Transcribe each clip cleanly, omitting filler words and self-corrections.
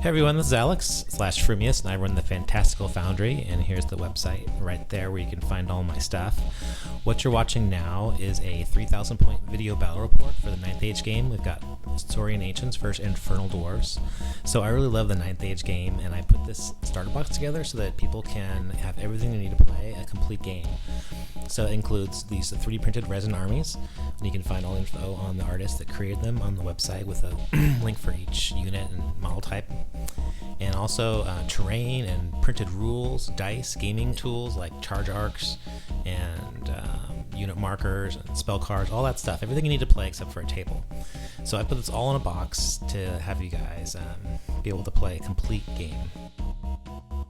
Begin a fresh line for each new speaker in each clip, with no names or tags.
Hey everyone, this is Alex / Frumious, and I run the Fantastical Foundry, and here's the website right there where you can find all my stuff. What you're watching now is a 3,000 point video battle report for the 9th Age game. We've got Saurian Ancients versus Infernal Dwarves. So I really love the 9th Age game, and I put this starter box together so that people can have everything they need to play a complete game. So it includes these 3D printed resin armies, and you can find all info on the artists that created them on the website with a link for each unit and model type. And also terrain and printed rules, dice, gaming tools like charge arcs and unit markers and spell cards, all that stuff. Everything you need to play except for a table. So I put this all in a box to have you guys be able to play a complete game.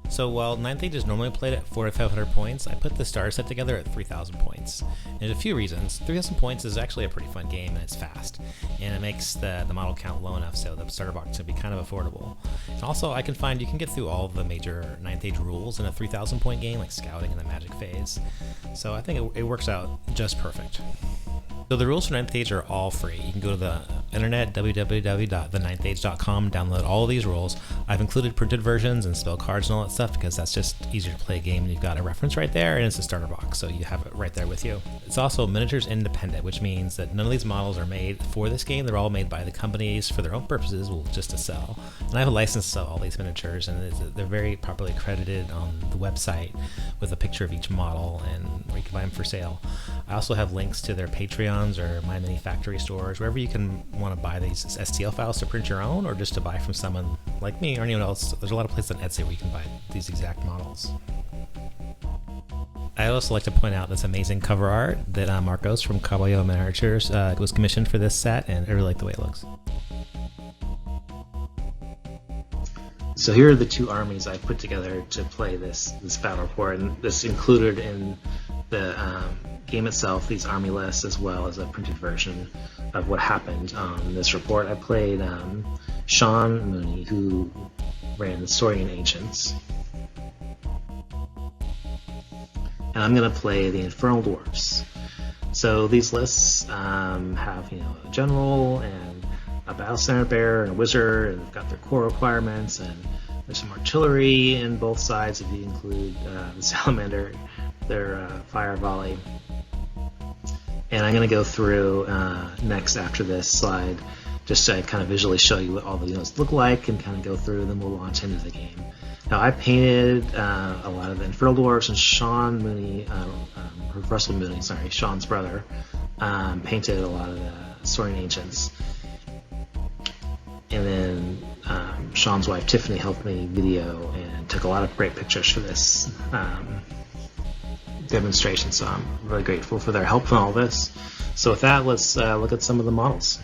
So while 9th Age is normally played at 4,500 points, I put the starter set together at 3,000 points. And there's a few reasons. 3,000 points is actually a pretty fun game, and it's fast. And it makes the model count low enough so the starter box can be kind of affordable. And also, I can find you can get through all of the major 9th Age rules in a 3,000 point game, like scouting and the magic phase. So I think it works out just perfect. So the rules for 9th Age are all free. You can go to the internet, www.the9thage.com, and download all of these rules. I've included printed versions and spell cards and all that stuff because that's just easier to play a game, and you've got a reference right there, and it's a starter box, so you have it right there with you. It's also miniatures independent, which means that none of these models are made for this game. They're all made by the companies for their own purposes, just to sell. And I have a license to sell all these miniatures, and they're very properly accredited on the website with a picture of each model, and where you can buy them for sale. I also have links to their Patreons or My Mini Factory stores, wherever you can want to buy these STL files to print your own, or just to buy from someone like me or anyone else. There's a lot of places on Etsy where you can buy these exact models. I also like to point out this amazing cover art that Marcos from Caballo Miniatures was commissioned for this set, and I really like the way it looks. So here are the two armies I put together to play this battle report, and this included in the game itself these army lists as well as a printed version of what happened on this report. I played Sean Mooney, who ran the Saurian Ancients, and I'm going to play the Infernal Dwarves. So these lists have a general and a battle center bearer and a wizard, and they've got their core requirements, and there's some artillery in both sides if you include the salamander, their fire volley. And I'm going to go through next after this slide just to kind of visually show you what all the units look like and kind of go through, and then we'll launch into the game. Now I painted a lot of the Infernal Dwarves, and Sean Mooney, Russell Mooney, sorry, Sean's brother, painted a lot of the Saurian Ancients. And then Sean's wife Tiffany helped me video and took a lot of great pictures for this demonstration, so I'm really grateful for their help in all this. So with that, let's look at some of the models.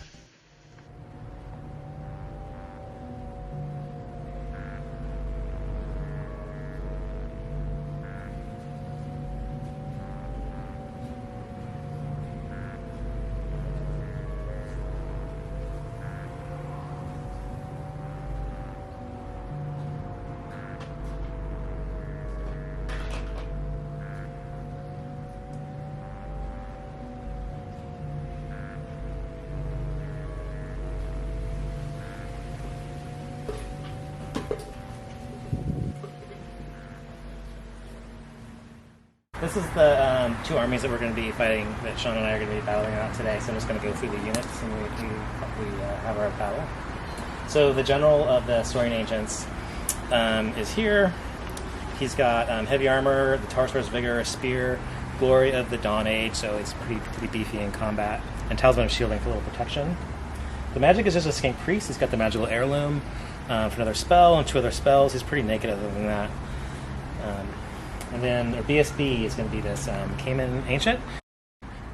This is the two armies that we're going to be fighting, that Sean and I are going to be battling out today. So I'm just going to go through the units and we have our battle. So the general of the Saurian Ancients is here. He's got heavy armor, the Taurus Vigor, a spear, glory of the Dawn Age, so it's pretty beefy in combat, and Talisman of Shielding for a little protection. The magic is just a skink priest. He's got the magical heirloom for another spell and 2 other spells. He's pretty naked other than that. And then our BSB is going to be this Cayman Ancient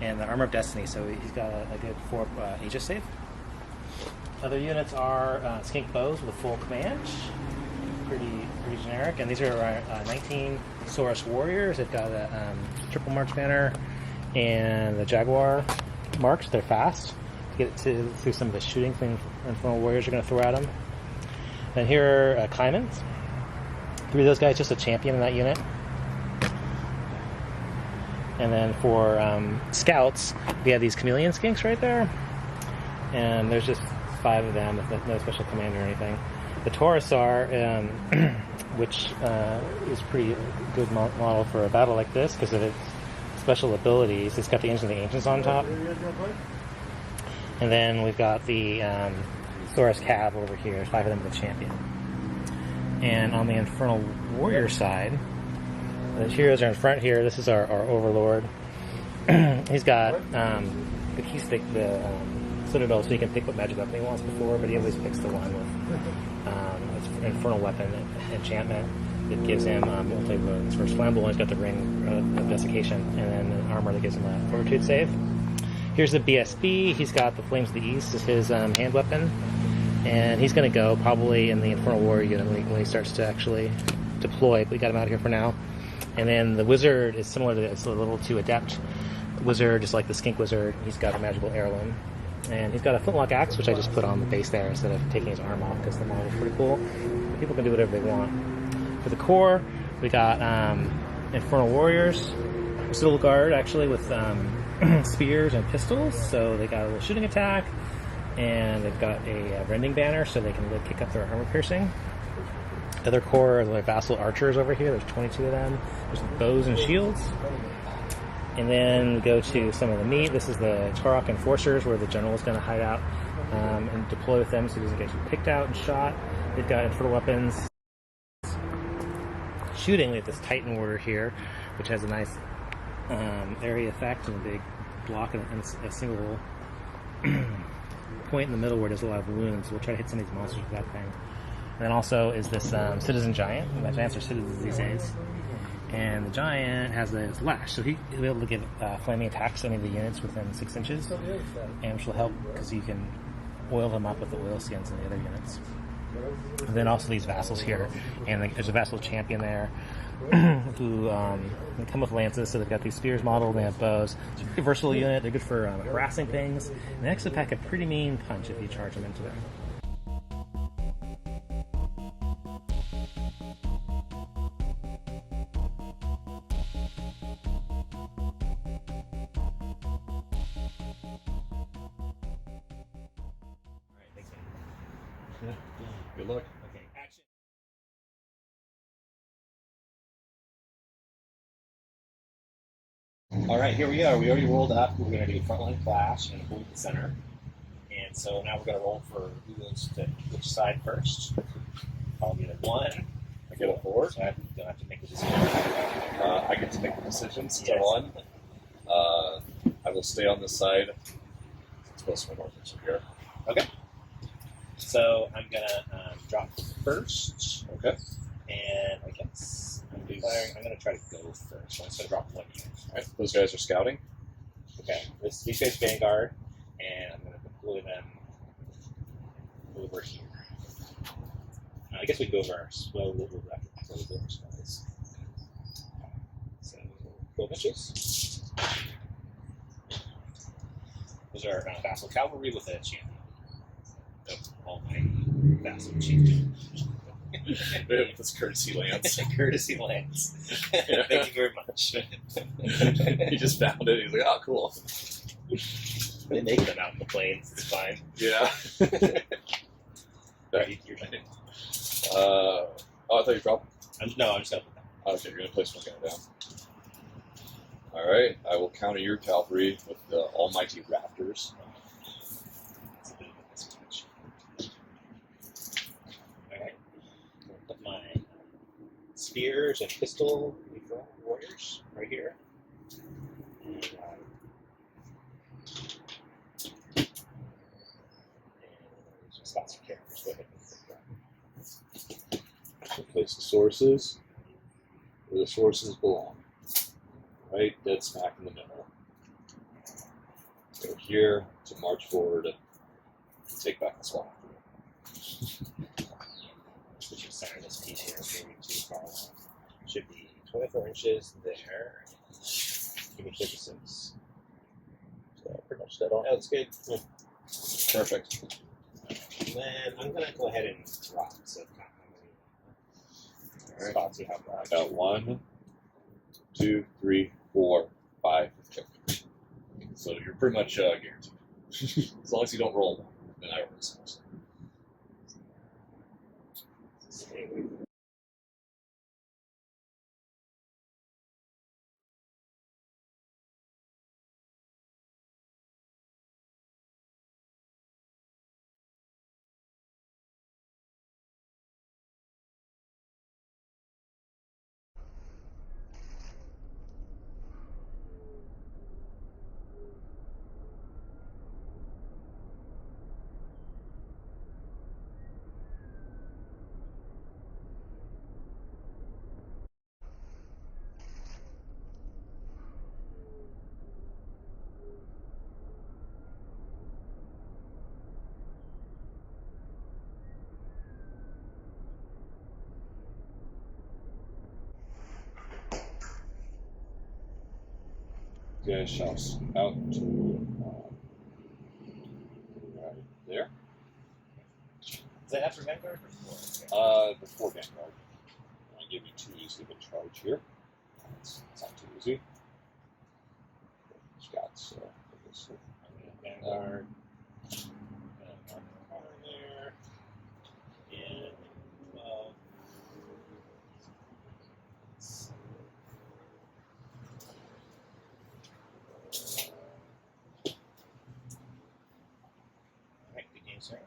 and the Armor of Destiny, so he's got a good 4 Aegis save. Other units are Skink Bows with full command, pretty generic, and these are 19 Saurus Warriors. They've got a triple march banner and the Jaguar marks. They're fast to get through some of the shooting things Infernal Warriors are going to throw at them. And here are Caimans. 3 of those guys, just a champion in that unit. And then for scouts, we have these chameleon skinks right there. And there's just 5 of them with no special command or anything. The Taurosaur, which is pretty good model for a battle like this because of its special abilities. It's got the Infernal Ancients on top. And then we've got the Saurus Cav over here. There's 5 of them with the champion. And on the Infernal Warrior side, the heroes are in front here. This is our Overlord. He's got the key stick, the Citadel, so he can pick what magic weapon he wants before, but he always picks the one with Infernal Weapon enchantment. It gives him multi wounds. For his flammable, he's got the Ring of Desiccation, and then an armor that gives him a Fortitude save. Here's the BSB. He's got the Flames of the East as his hand weapon, and he's going to go probably in the Infernal Warrior unit when he starts to actually deploy. But we got him out here for now. And then the Wizard is similar to this, it's a little too adept Wizard, just like the Skink Wizard. He's got a magical heirloom. And he's got a flintlock axe, which I just put on the base there instead of taking his arm off because the model is pretty cool. But people can do whatever they want. For the core, we got Infernal Warriors, Citadel Guard actually with spears and pistols, so they got a little shooting attack, and they've got a rending banner so they can kick up their armor piercing. The other core are the vassal archers over here. There's 22 of them. There's bows and shields. And then we go to some of the meat. This is the Tarok Enforcers, where the general is going to hide out and deploy with them so he doesn't get picked out and shot. They've got infernal weapons. Shooting, we have this Titan Warrior here, which has a nice area effect and a big block and a single point in the middle where there's a lot of wounds. So we'll try to hit some of these monsters with that thing. And then also is this Citizen Giant. Giants are citizens these days. And the Giant has this lash, so he'll be able to give flaming attacks to any of the units within 6 inches, and which will help because you can oil them up with the oil skins in the other units. And then also these vassals here, and there's a vassal champion there who they come with lances, so they've got these spears modeled, they have bows. It's a pretty versatile unit, they're good for harassing things, and they actually pack a pretty mean punch if you charge them into them.
Good luck.
Okay, action. All right, here we are. We already rolled up. We're going to do frontline clash and hold the center. And so now we're going to roll for who goes to which side first. I'll get a 1.
I get a 4.
So I don't have to make a decision.
I get to make the decision since I won. I will stay on this side. It's supposed to be north here.
Okay. So I'm going to drop first.
Okay.
And I guess I'm going to try to go first. So I'm just going to drop 1 unit.
All right. Those guys are scouting.
Okay. These guys Vanguard, and I'm going to deploy them over here. I guess we go over our swell a little bit after we go over spells. So, 12 inches. Those are vassal cavalry with a champion. All my vassal chieftain.
With this courtesy lance.
Courtesy lance. Thank you very much.
He just found it. He's like, oh, cool.
They make them out in the plains. It's fine.
Yeah.
You're done.
Oh, I thought you dropped.
No, I'm just going to put them.
Okay, you're going to place one guy down. All right. I will counter your cavalry with the almighty raptors.
It's a bit of a mismatch. Alright. I'll put my spears and pistol warriors right here. And some spots for characters. Go ahead and pick them.
Place the sources where the sources belong. Right, dead smack in the middle. Go here to march forward and take back the swamp.
We should center this piece here, maybe too far along. Should be 24 inches there. Give me 56. So pretty much that all. That's good. Yeah.
Perfect.
And then I'm going to go ahead and drop. So
All right.
spots you have left.
I got 1, 2, 3, 4, 5, 6. So you're pretty much guaranteed. As long as you don't roll, then I roll this. guys shall out to right there.
Is that after Vanguard or before?
Before Vanguard. I'll give you 2 easy of a charge here. It's not too easy. Scots.
Vanguard. There. And 12. Alright, good game, sir.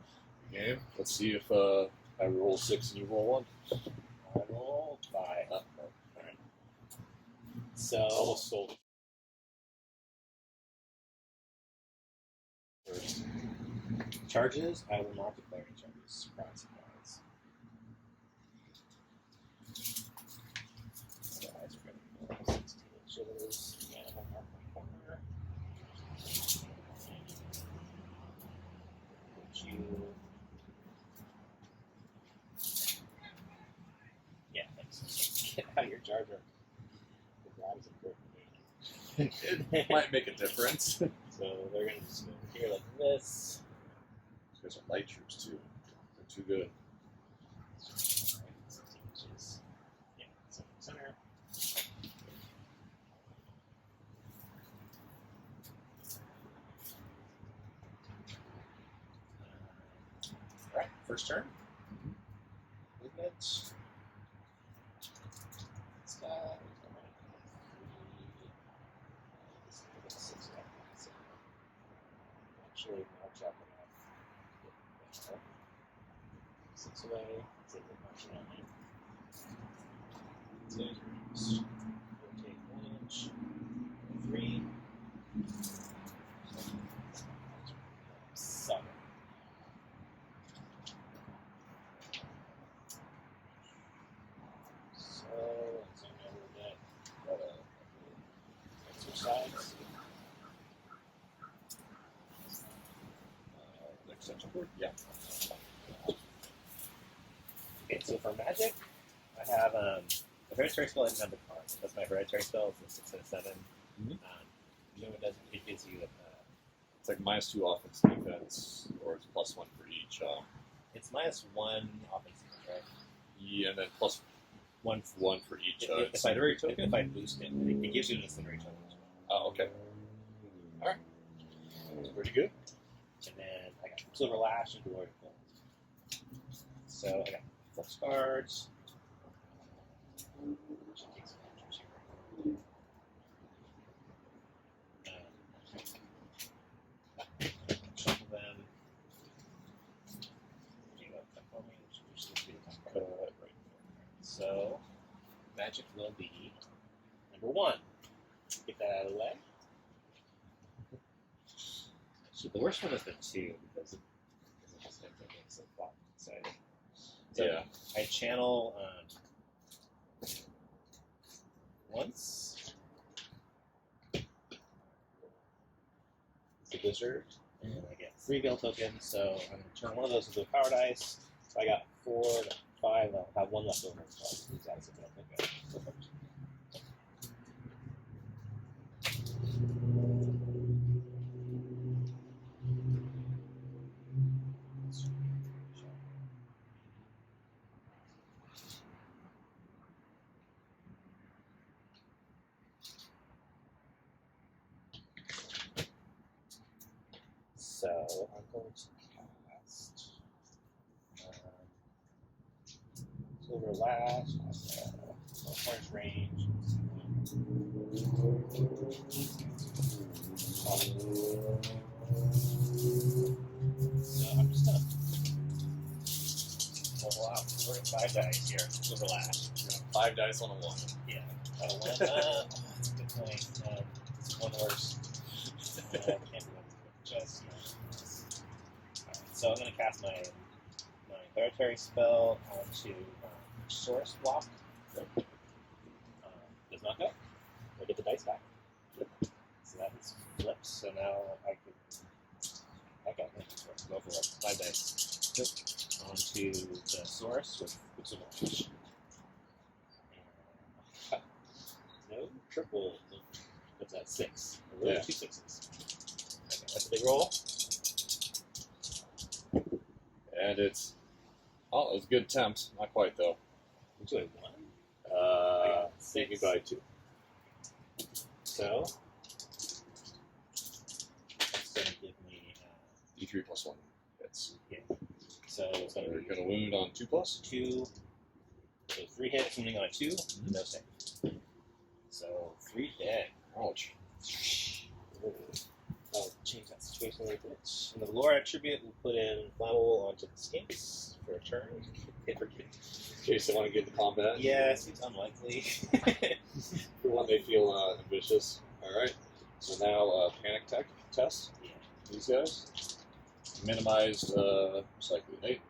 Game. Let's see if I roll 6 and you roll 1.
I roll 5. Alright. So.
Almost sold it. First.
Charges, I will not declare any charges. Surprise, surprise. So eyes are going to 16 inches. And one mark on the corner. Put you. Yeah, thanks. Get out of your charger. That is important.
It might make a difference.
So they're going to just go here like this.
These guys are light troops too. They're too good.
16 inches. Yeah, center. Alright, first turn. Movement. This guy. Actually, march up enough. 6 away. Take the march only. So, rotate 1 inch. 3. 7. So, let's see over that. Exercise.
Extension cord? Yeah.
Okay, so for magic, I have a hereditary spell. I didn't have the cards. That's my hereditary spell. It's a 6 and a 7.
Mm-hmm.
You know what it does? It gives you
It's like -2 offense, defense, or it's +1 for each.
it's -1 offense, right?
Yeah, and then +1 for each.
If I boost it, it gives you an incendiary token as well.
Oh, okay. All right. That's pretty good.
And then I got Silver Lash and Glory Bolt. So I got 4 cards. Should take some actions here. Shuffle them. Do you have that for me? Just do the top card right there. So magic will be number 1. Get that out of the way. So the worst one is the 2 because it just makes so fun. So
Yeah.
I channel once. It's a wizard, and I get 3 gil tokens. So I'm going to turn one of those into a power dice. So I got 4 to 5. I'll have 1 left over. So I'll use that as a gil token. Perfect. So I'm going to cast Silver Lash at Orange range. So I'm just gonna pull out 4 to 5 dice here. Silver Lash.
5 dice on a 1.
Yeah. That's a good point. This is one worse. Can't do that. Just Alright, so I'm going to cast my hereditary spell onto Source Block. Does not go. I get the dice back. So that is flips. So now I can go for 5 dice. Onto the Source with some orange. No triple. What's that? 6.
Really?
Yeah.
2 6s. Okay, that's a big roll.
And it's it's a good attempt. Not quite though.
Which way? 1.
Save me
6.
by 2.
So that's going to give me
D3 plus 1. Hits.
so it's going to
We're
be
going to wound on 2 plus.
2. So 3 hits, wounding on a 2, no save. So 3 dead.
Ouch.
I'll change that situation a little bit. And the lore attribute, we'll put in flammable onto the skinks for a turn. Hit for
In case they want to get into combat.
Yeah, it seems unlikely.
For when they feel ambitious. Alright. So now panic tech test.
Yeah.
These guys. Minimized cycling 8.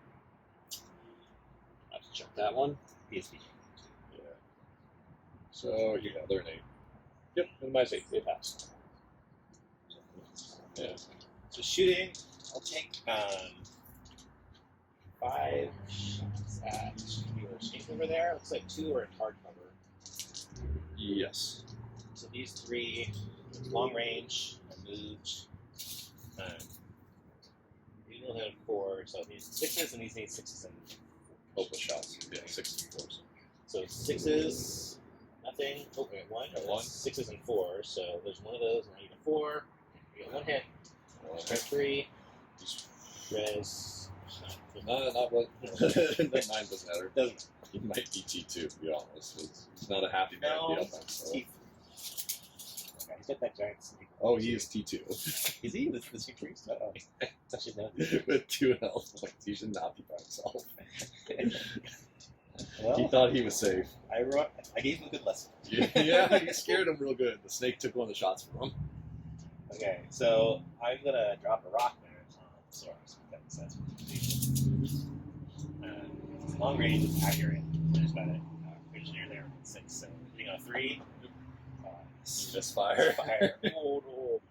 I have to check that one.
PSP.
Yeah. So yeah, they're an 8. Yep, minimize 8. They pass. Yeah.
So shooting, I'll take 5 shots at your skink over there. Looks like 2 are in hard cover.
Yes.
So these 3, long range, and moved. You only have 4, so it needs 6s, and these need 6s and
Hopeless shots. Yeah, 6 and 4s.
so 6s, nothing. Oh, 1.
Got
1.
one.
6s and 4. So there's one of those, and I need a 4. You get 1 hit. Strike 3. Res.
No, not what. That 9 doesn't matter.
Doesn't.
He might be T2, to be honest. He's not a happy man
No.
on the offense. So.
Okay, he's got that giant snake.
Oh, he is T2.
Is he? The snake priest? Oh, I should know.
With 2 health points. He should not be by himself.
Well,
He thought he was safe.
I gave him a good lesson.
Yeah, he scared him real good. The snake took one of the shots from him.
Okay, so I'm gonna drop a rock there on Saurus because that's what you do. Long range is accurate. There's about an engineer there with 6, so hitting on a 3.
Misfire.
Fire. Oh, no.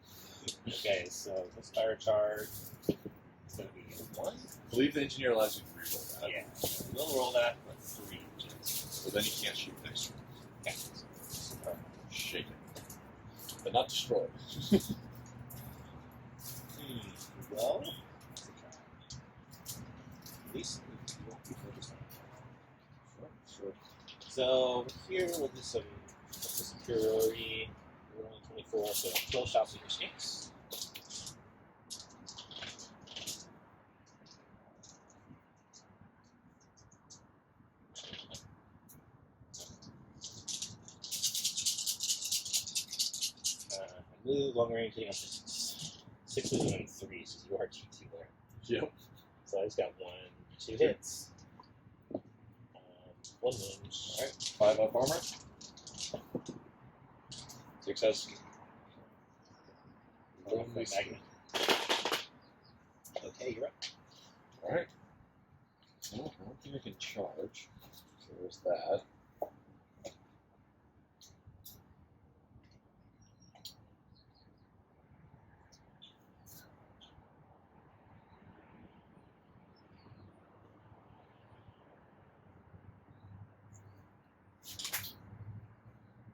Okay, so misfire charge. It's gonna be 1.
I believe the engineer allows you to reroll that.
Yeah, we'll roll that for 3.
So then you can't shoot next turn.
Okay.
Shake it. But not destroy it.
Well, at least we won't be focused on it.
Sure.
So here we'll do some superiority. We're only 24, so 12 shots with your snakes. Move, long range, hitting on 6s and 3s, so you are T2 there.
Yep.
So I just got 2 hits. 1 wound.
Alright. 5 up armor. Success.
Magnet. Okay, you're up.
Alright. Well, I don't think I can charge. So there's that.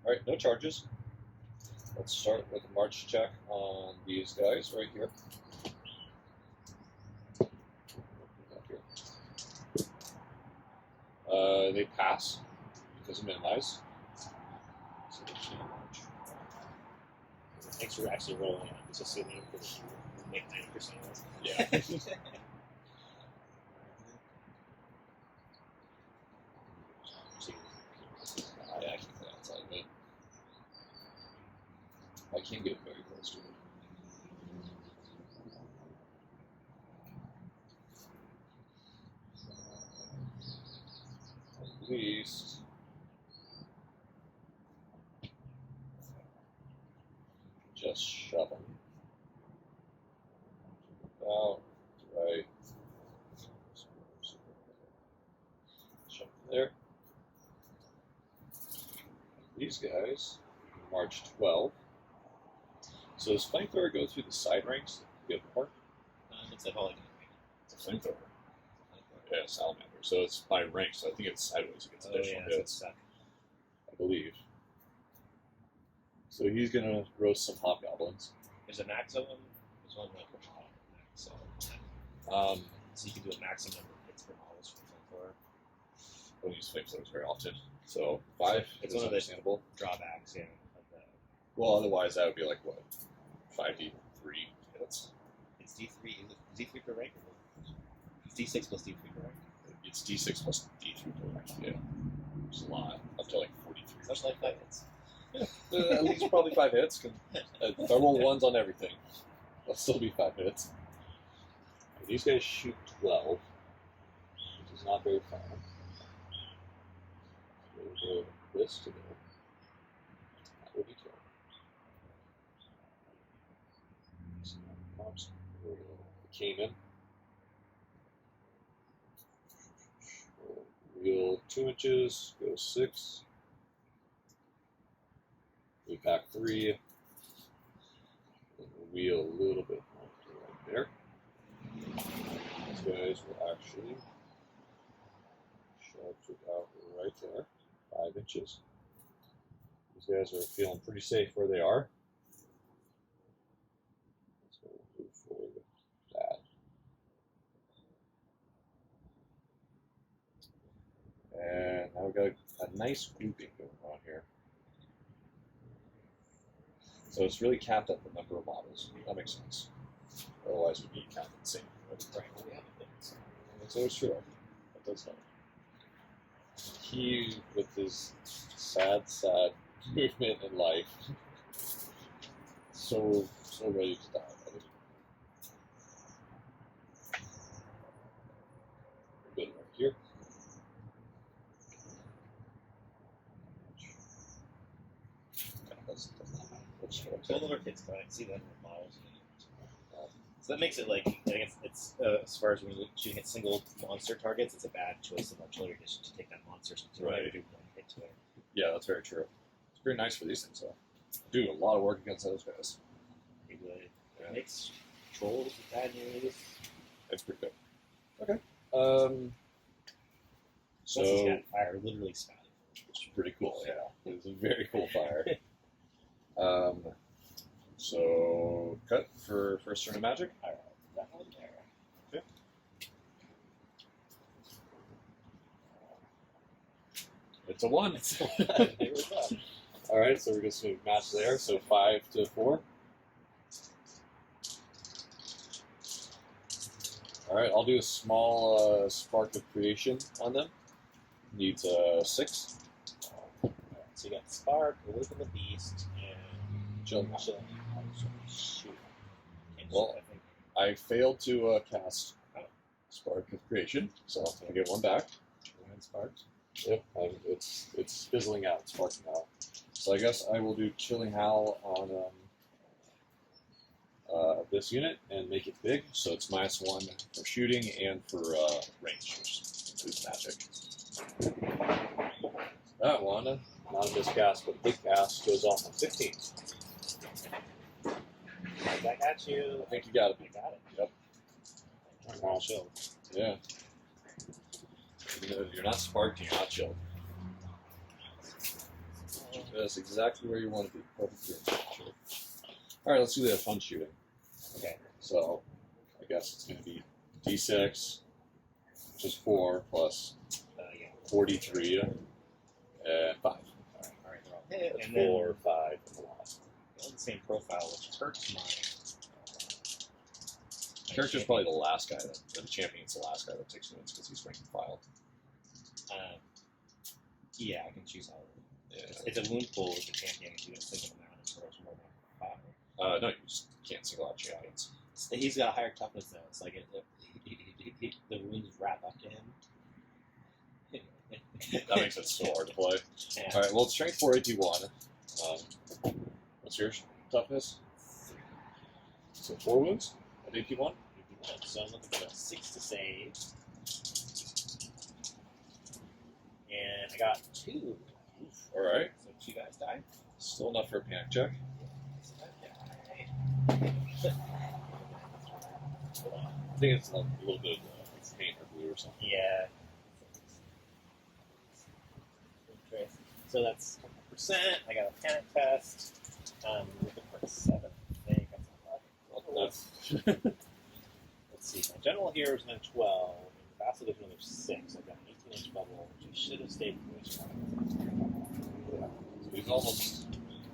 Alright, no charges. Let's start with a march check on these guys right here. They pass because of minimize. So they can't march.
Thanks for actually rolling it. It's assuming because you make 90% of it.
Yeah. I actually play outside of it. I can't get very close to it. At least. Just shove them. About right. Shove them there. These guys march 12. So does flamethrower go through the side ranks? Good part.
It's a holy.
It's a flamethrower. Yeah, salamander. So it's by rank. So I think it's sideways. It gets
Oh,
additional
yeah,
hits.
suck.
I believe. So he's gonna roast some hobgoblins.
There's a maximum. There's one like per model. So you can do a maximum number of hits per models for flamethrower.
I don't use flamethrowers very often. So 5
It's
is
one of the
understandable.
drawbacks, yeah. Of the,
Well, otherwise that would be like what? 5d3 hits.
it's D3. Is it D3 per rank? It's D6 plus D3 per rank.
It's d6 plus d3 per rank. Yeah. It's a lot. Up to like 43.
Such like 5 hits.
At least probably 5 hits. If I roll 1s on everything, that'll still be 5 hits. And these guys shoot 12, which is not very far. We'll go this to go. That will be 12. So now comes the Cayman. Wheel 2 inches, go 6. We pack 3. And wheel a little bit more to right there. These guys will actually shove it out right there, 5 inches. These guys are feeling pretty safe where they are. Let's go move forward with that. And now we've got a nice grouping going on here. So it's really capped at the number of models. That makes sense. Otherwise, it would be capped at the same.
Right. Yeah.
That's always true. That does help. He, with his sad movement in life, so ready to die. A bit right here.
All of our kids can see them with models. So that makes it like, I think it's as far as when you're shooting at single monster targets, it's a bad choice of artillery edition to take that monster to
Right.
do one hit to it.
Yeah, that's very true. It's very nice for these things, though. Do a lot of work against those guys.
It would.
Yeah.
It makes trolls with bad news.
It's pretty good. Okay.
Once it's
So
got fire, literally spouting.
it's pretty cool. Yeah, it's a very cool fire. So cut for first turn of magic.
Alright, that one there.
Okay. It's a 1.
Here we go.
All right, so we're just going to match there. So 5 to 4. All right, I'll do a small spark of creation on them. Needs 6.
So you got Spark, Awaken the Beast, and
Chilling.
Chilling. Shoot.
Well,
I think
I failed to cast spark of creation, so I'm going to get 1 back.
one Spark.
Yep, it's fizzling out, sparking out. So I guess I will do Chilling Howl on this unit and make it big. So it's -1 for shooting and for range, which includes magic. That one, not a miscast, but big cast, goes off on 15.
I got you.
I think you got it.
I got it.
Yep.
I'm all chilled.
Yeah. You're not sparked, you're not chilled. That's exactly where you want to be. Perfect. Sure. All right, let's do the fun shooting.
Okay.
So, I guess it's going to be D6, which is 4 plus
Yeah.
43 and 5.
Alright, they're all hit.
That's
And then
4, 5, and 1.
they're on the same profile, which hurts my.
Character's probably the last guy the champion's the last guy that takes wounds because he's rank and file.
Yeah, I can choose how.
Yeah.
It's a wound pool with the champion if you don't single them out and throws more than 5.
No, you just can't single out champions.
He's got a higher toughness though. It's like the wounds wrap up to him.
That makes it so hard to play.
Yeah.
All right, well, it's strength 4 AP1. What's your toughness? So 4 wounds at AP1?
So I'm looking for a 6 to save. And I got 2.
All right,
So 2 guys die.
still enough for a panic check. I think it's a little bit of paint or glue or something.
Yeah. So that's 100%. I got a panic test. Looking for a 7. I think that's a 11.
Well, that's
Let's see. My general here is another 12. The fast is another 6. I've got an 18-inch bubble, which I should have stayed for this one.
yeah. So he's almost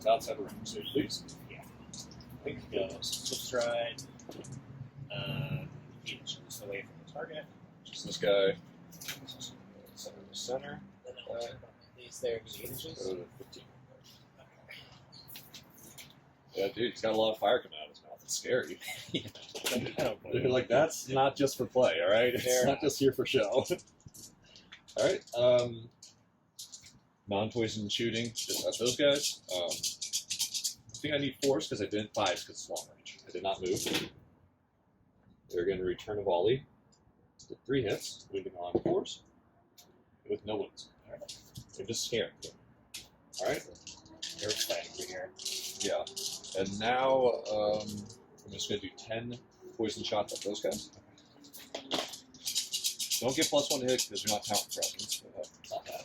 outside the ring. So please.
Yeah. I think go substride. 8 inches away from the target.
Just this guy. Center to center.
Then I'll check on these there, 8 inches.
Go to 15. Yeah, dude, he's got a lot of fire coming out of his mouth. It's scary. You're like, that's not just for play, all right? It's not just here for show. All right. Non-poison shooting, just at those guys. I think I need 4s because I didn't 5s because it's long range. I did not move. They're going to return a volley. Did 3 hits, wounding on 4s with no wounds. All right. They're just scared. All right.
They're excited for here.
Yeah. And now I'm just going to do 10 poison shots at those guys. Don't get +1 hit because you're not talent presence. Not bad.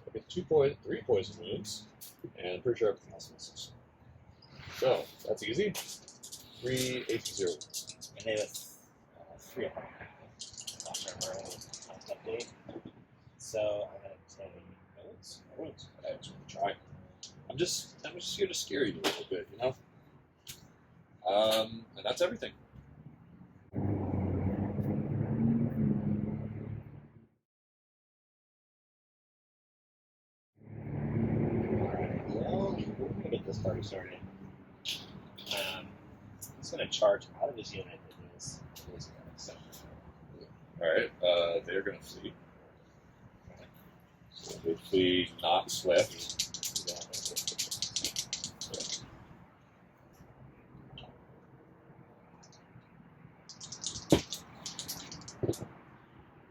I get 3 poison wounds, and I'm pretty sure everything else misses. So, that's easy. 3 8-0 wounds.
And they have 3 of them. I'm not sure where it is. Update. So I'm going to take notes.
Wounds. I just want to try. I'm just here to scare you a little bit, you know? And that's everything.
Alright, well, we're going to get this party started. He's going to charge out of his unit in his center.
Alright, they're going to flee. So they flee not swift.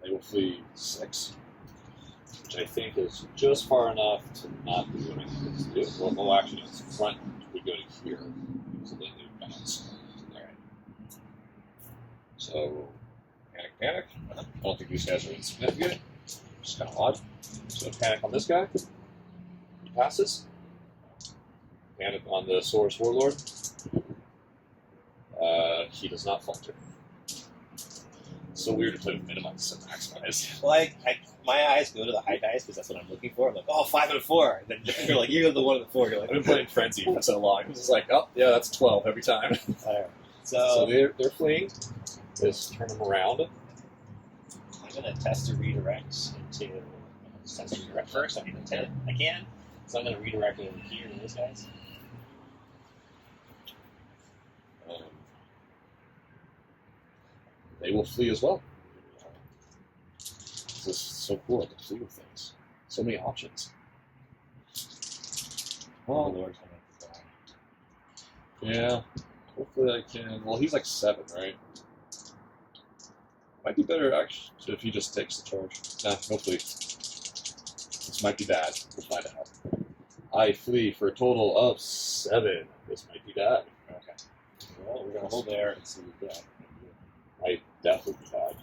They will flee 6, which I think is just far enough to not do what I need to do. Well, actually, it's front would go to here, so then they bounce. Alright. So, panic. I don't think these guys are insignificant. Just kind of odd. So panic on this guy. He passes. Panic on the Saurus Warlord. He does not falter. It's so weird to play with minimize and maximize.
Well, my eyes go to the high dice because that's what I'm looking for. I'm like, oh, 5 and 4. And then you're like, you're the 1 and the 4. You're like,
I've been playing Frenzy for so long. It's just like, oh, yeah, that's 12 every time.
Alright.
So they're fleeing. Just turn them around.
I'm going to test to redirect into. Test to redirect first. I need a 10. I can. So I'm going to redirect over here to those guys.
They will flee as well. This is so cool. I can flee with things. So many options.
Oh, Lord.
Yeah. Hopefully I can. Well, he's like 7, right? Might be better actually if he just takes the charge. Nah, no flee. This might be bad. We'll find out. I flee for a total of 7. This might be bad.
Okay. Well, we're going to hold there and see what we get.
Might definitely be bad.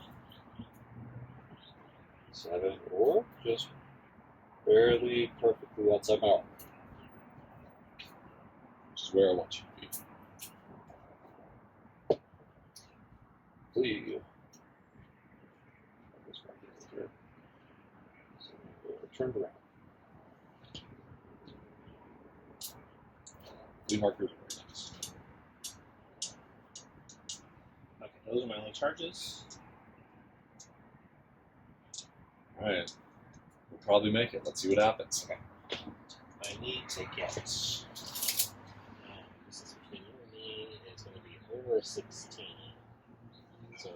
7 or just barely perfectly outside my arm. Which is where I want you to be. Flee. This one here. So turned around. Flea markers are very nice.
Okay, those are my only charges.
Alright. We'll probably make it. Let's see what happens.
Okay. I need to get. This is between you and me. It's going to be over 16. So,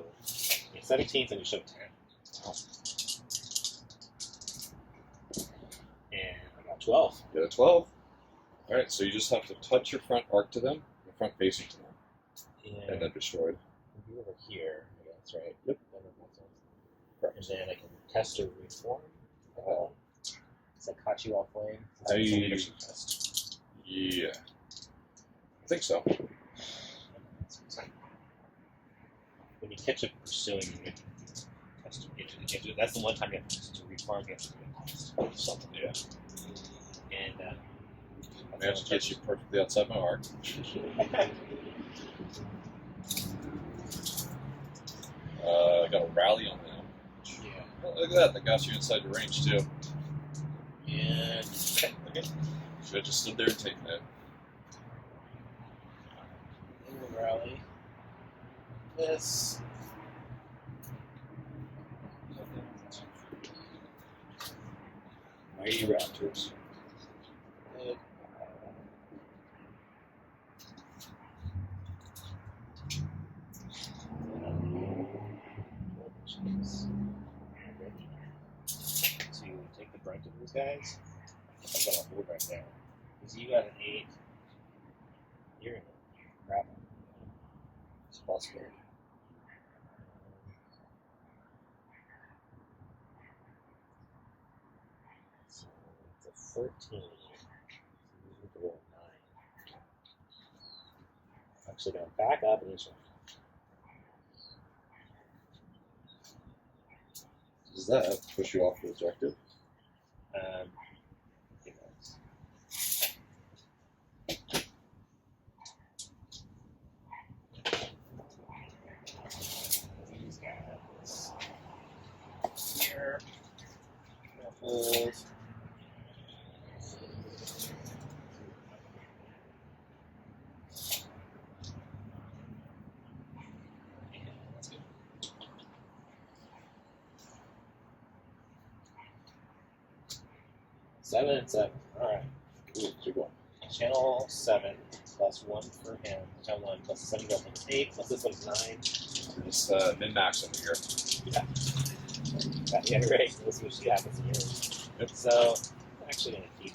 17, and you show 10. And I got 12.
You got a 12. Alright, so you just have to touch your front arc to them, your front facing to them, and then destroyed.
Be over here, I guess, right?
Yep.
And then I can test or reform. Does that caught you off flame?
Yeah. I think so.
When you catch it pursuing, you get test. That's the one time you have to reform. You have to do a test.
Something, yeah.
And
I managed to get you perfectly outside my arc. I got a rally on them.
Yeah.
Oh, look at that. That got you inside your range, too.
And okay.
Should have just stood there and taken it.
In the rally. This.
Mighty Raptors.
So you take the brunt of these guys. I've got a hold right there. Because you got an 8. You're gonna grab him. It's a possibility. So it's a 13. So you need to roll a 9. Actually, gonna back up and he's
Does that push you off the objective?
it does. These guys here. Hold. That's good. Seven and 7. Alright.
Keep going.
Channel 7 plus 1 for him. Channel 1 plus 7 goes into 8. Plus this one's 9.
Just min-max over here.
Yeah, right. This is what she happens in yours.
Yep.
So, I'm actually going to keep.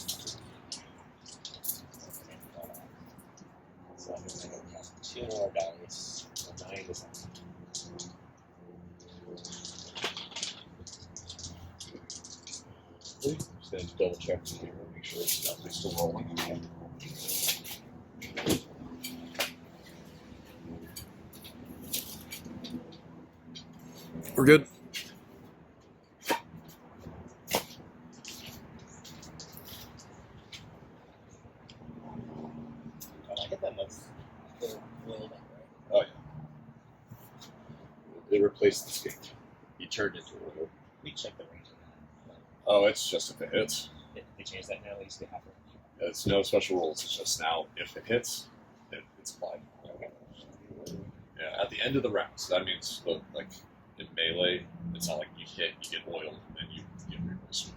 So, I'm going to cast 2 more dice. So 9 to 7.
Just going to double check here, make sure it's definitely still rolling. We're good.
I get that much. Right?
Oh, yeah. They replaced the skate. He turned into a rope.
We check the range of that.
Oh, it's just if it hits.
They changed that now. They used to have it.
It's no special rules. It's just now, if it hits, it's applied. Yeah, at the end of the round. So that means, look, like in melee, it's not like you hit, you get oiled, and then you get replaced.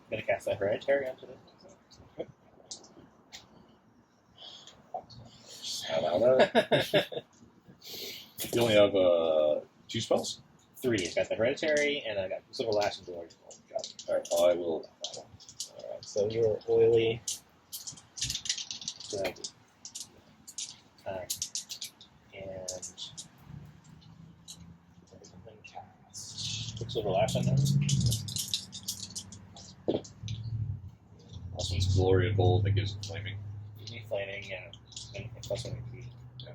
I'm going to cast that hereditary onto this.
You only have 2 spells?
3. I got the hereditary, and I got Silver Lash and Glory. Got it.
Alright, I will.
Alright, so you're oily. And put Silver Lash on there.
Also, it's Glory of Gold that gives it flaming.
You need flaming, yeah. And plus 1 HP.
Yeah.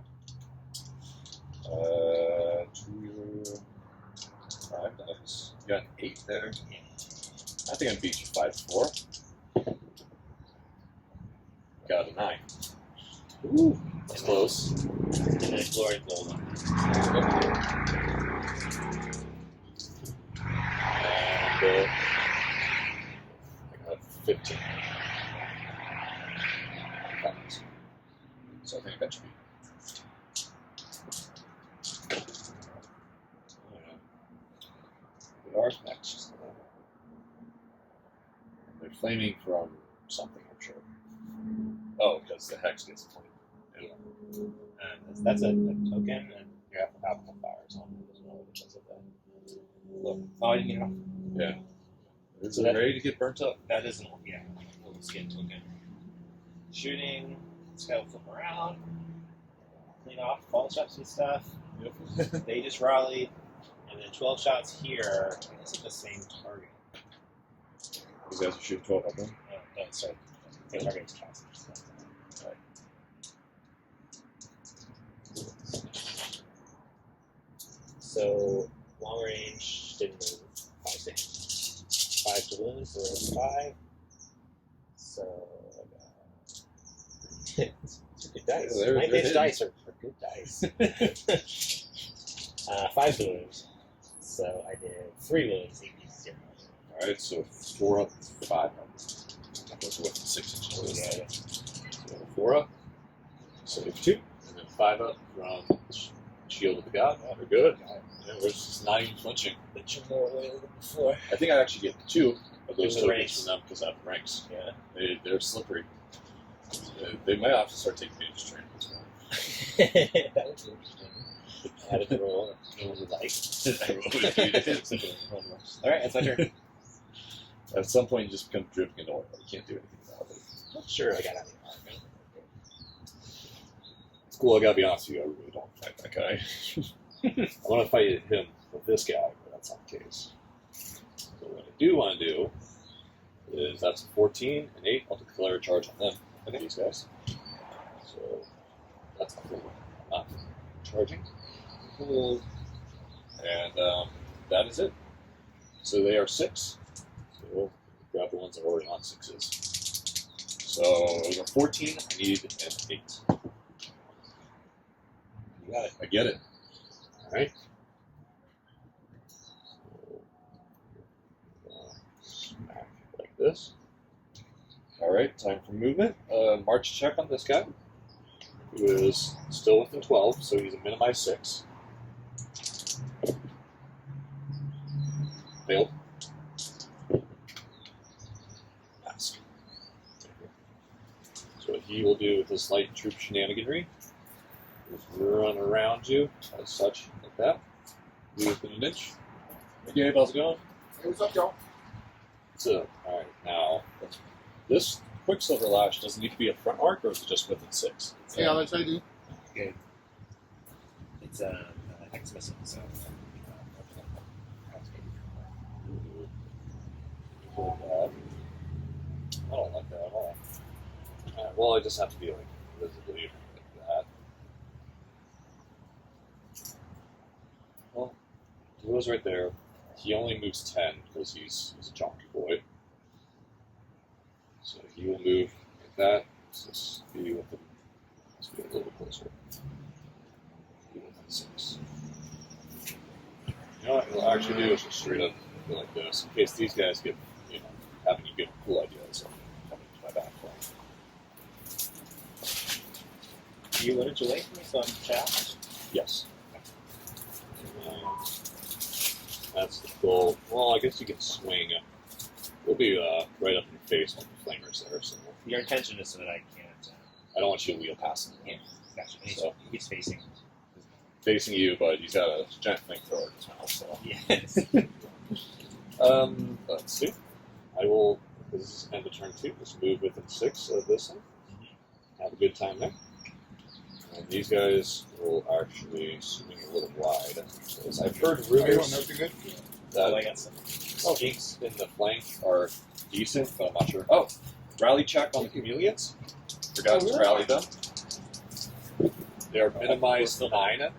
5 dice. You got 8 there.
Yeah.
I think I beat you 5-4. Got a 9.
Ooh,
That's close.
And then Glory of Gold on it.
And I got 15. So I think I got you beat. The North next. They're flaming from something, I'm sure. Oh, because the hex gets flamed. Yeah.
And that's a token, and you have to have fires on it as well because of that. Look, oh, I didn't get it off.
Yeah. Is
So
it
that-
ready to get burnt up?
That isn't, yeah, a little skin token. Shooting, it's got to flip around, clean off ball shops and stuff.
Yep.
They just rallied, And then 12 shots here. I guess it's the same target.
These guys are shooting 12 at them.
No, sorry. The target is cast.
Right.
So long range didn't move. 5 to hit. 5 to lose, so 5. So it's good dice.
Yeah, they're
9 page
hitting.
dice are good dice. 5 to lose. So I did 3 wounds, 0.
Alright, so 4 up, 5 up. That goes with 6 inches.
Yeah.
So 4 up, save 2, and then 5 up from Shield of the God. They're good. Yeah, we're just not even flinching.
But you're more loyal than before.
I think I actually get 2 of those
In the
tokens
ranks.
from them because I have ranks.
Yeah.
They're slippery. They might have to start taking damage training as well.
That was interesting. Added the roll. No one would like. Alright, that's my turn.
At some point, you just become dripping annoying. You can't do anything about it.
Not sure I got out of the army.
It's cool, I gotta be honest with you, I really don't fight that guy. I want to fight him with this guy, but that's not the case. So what I do want to do is that's a 14 and 8. I'll declare a charge on them. Okay. These guys. So that's the thing. Not charging. Cool. And that is it. So they are 6. So we'll grab the ones that are already on 6s. So we got 14. I need an 8.
You got it.
I get it.
Alright. Smack like this.
Alright, time for movement. March check on this guy.
Who is still within 12, so he's a minimized 6. Failed. Pass. So what he will do with his light troop shenaniganry is run around you as such, like that. You within an inch.
Hey Gabe, how's it going?
Hey, what's up, y'all?
So, alright, now,
This Quicksilver Lash doesn't need to be a front arc, or is it just within 6?
Yeah, that's what I do.
Good. It's X missile, so.
pull that. I don't like that at all. Well, I just have to be like visibly like that. Well, he was right there. He only moves 10 because he's a chunky boy. So he will move like that. Let's be with him. Let's be a little bit closer. Be within 6. You know what he'll actually do is just straight up go like this, in case these guys get, having you get cool ideas of coming to my back flank.
Do you want it away from me so I'm chapped?
Yes. And that's the goal. Well, I guess you can swing. We'll be right up in your face with the flamers there, so
Your intention is so that I can't.
I don't want you to wheel past him.
Yeah, gotcha.
So-
He's facing.
Facing you, but he's got a giant flamethrower in his mouth, so.
Yes.
Let's see. I will, because this is end of turn 2, just move within 6 of this one. Have a good time there. And these guys will actually swing a little wide. Because I've heard
Oh, you want
rumors
nothing good?
Oh, I
that
got some.
skinks in the flank
Are decent, but I'm not sure. Oh, rally check on the chameleons. Forgot to rally them.
they are minimized 9.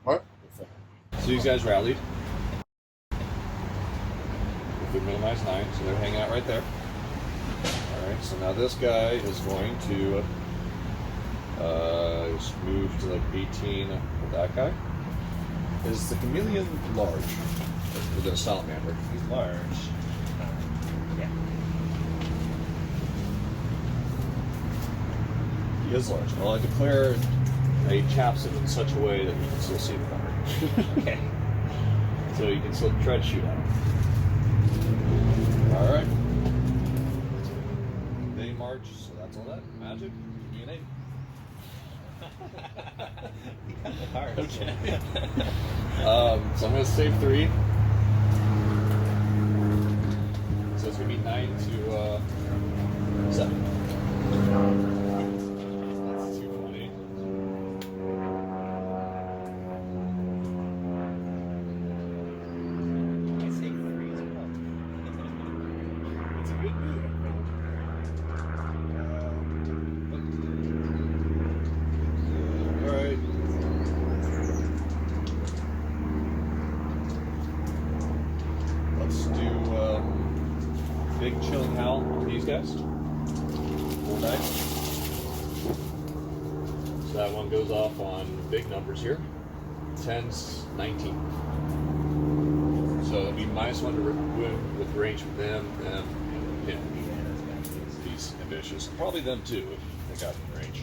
What?
So these guys rallied. They're minimized 9, so they're hanging out right there. Alright, so now this guy is going to just move to like 18 with that guy.
Is the chameleon large? Or the salamander?
He's large. Yeah.
He is large. Well, I declare
He chaps it in such a way that you can still see the fire.
Okay.
So you can still try to shoot at him.
Alright.
They march, so that's all that. Magic, give me an 8.
Okay.
So I'm going to save 3. So it's going to be 9 to 7. That's 220. these guys. 4 dice. So that one goes off on big numbers here. 10's 19. So it'll be -1 to wound with range for them and him. He's ambitious. Probably them too if they got in range.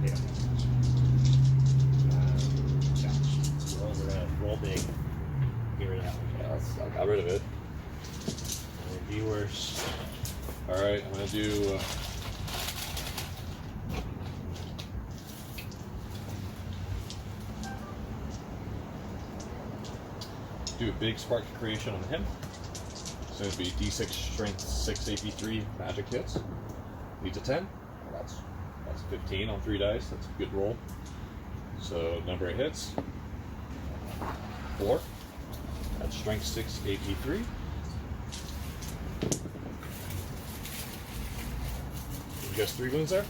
Yeah. We're gonna roll big. Get rid of that one.
I got rid of it.
Viewers.
Alright, I'm going to do... do a big spark of creation on him. So it'd be D6 strength 6 AP3 magic hits. Needs a 10. That's 15 on 3 dice. That's a good roll. So number of hits. 4. That's strength 6 AP3. You guess 3 wounds there?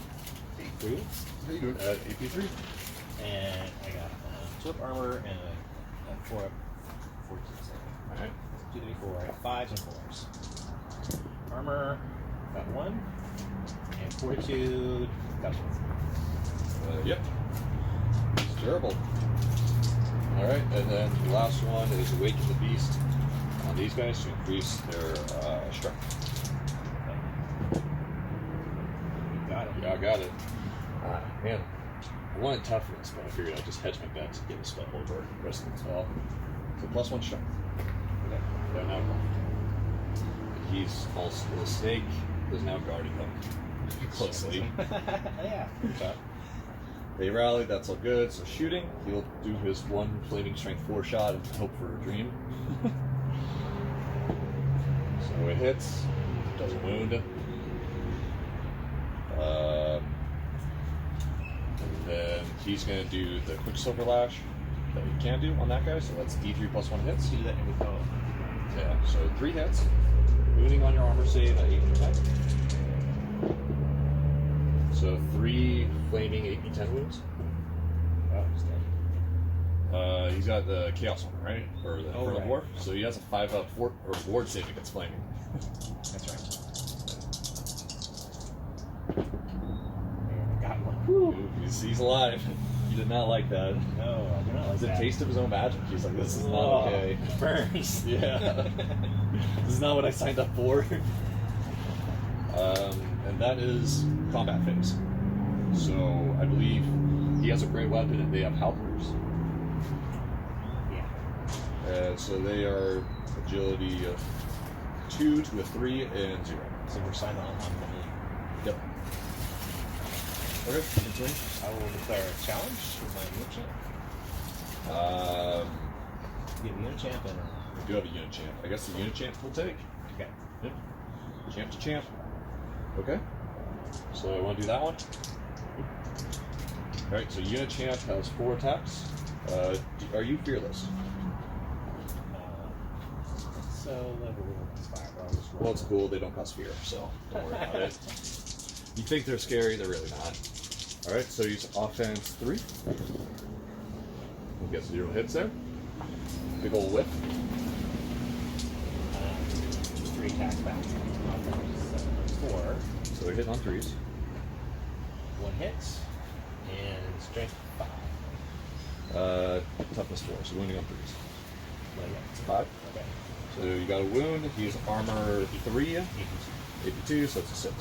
3 wounds.
How you doing?
AP3.
And I got 2 up armor and a 4 up 14.
Alright.
2, 3, 4. I got 5s and 4s. Armor, got 1. And fortitude, got 1.
Yep. It's durable. Alright, and then the last one is Awaken the Beast on these guys to increase their strength.
Got it.
Yeah, I got it. Man, I wanted toughness, but I figured I'd just hedge my bet to get a spell over the rest of the spell. So +1 strength.
Okay.
They're now gone. He's also, the snake is now guarding them closely.
Yeah.
They rallied, that's all good. So shooting, he'll do his 1 flaming strength 4 shot and hope for a dream. So it hits, does a wound. And then he's going to do the Quicksilver Lash that he can do on that guy. So that's D3 +1 hits.
Do that every go.
Yeah, so 3 hits. Wounding on your armor save at 8 and 10. So 3 flaming AP10 wounds.
Oh, he's dead.
He's got the Chaos one, right? Or the Infernal
right.
Dwarf. So he has a 5-up ward save against flaming.
That's right. And I got one. Whew.
Ooh, he's alive. He did not like that.
No, I do not like
It's a
that.
taste of his own magic. He's like, this is not
Oh,
okay.
Burns.
Yeah. This is not what I signed up for. And that is combat phase. So I believe he has a great weapon and they have halberds.
Yeah.
So they are agility of 2 to a 3 and 0.
So we're signed on the
Yep. Okay, continue.
I will declare a challenge with my unit champ. You have a unit champ and
We do have a unit champ. I guess the unit champ will take.
okay.
Yep. Champ to champ. Okay. So I want to do that one. Alright, so unit champ has 4 attacks. Are you fearless?
So level 1 fire.
Well, it's cool. They don't cause fear, so don't worry about it. You think they're scary, they're really not. Alright, so use offense 3. We'll get 0 hits there. Big ol' whip.
3 attacks back. 4.
So they're hitting on 3s.
1 hits. And strength 5.
Toughness 4, so wounding on 3s.
Well, yeah.
5.
Okay.
So you got a wound. He's armor 3, AP2, so it's a 6.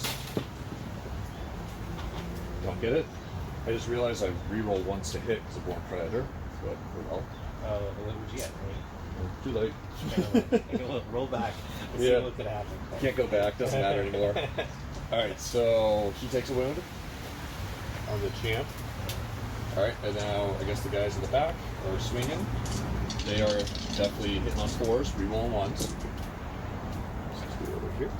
Don't get it? I just realized I reroll once to hit because of Born Predator. But well,
What would you get?
too late.
Roll back. Let's
Yeah.
see what could happen.
Can't go back. Doesn't matter anymore. All right, so he takes a wound on the champ. All right, and now I guess the guys in the back are swinging. They are definitely hitting on 4s, rerolling 1s. Let's go over here.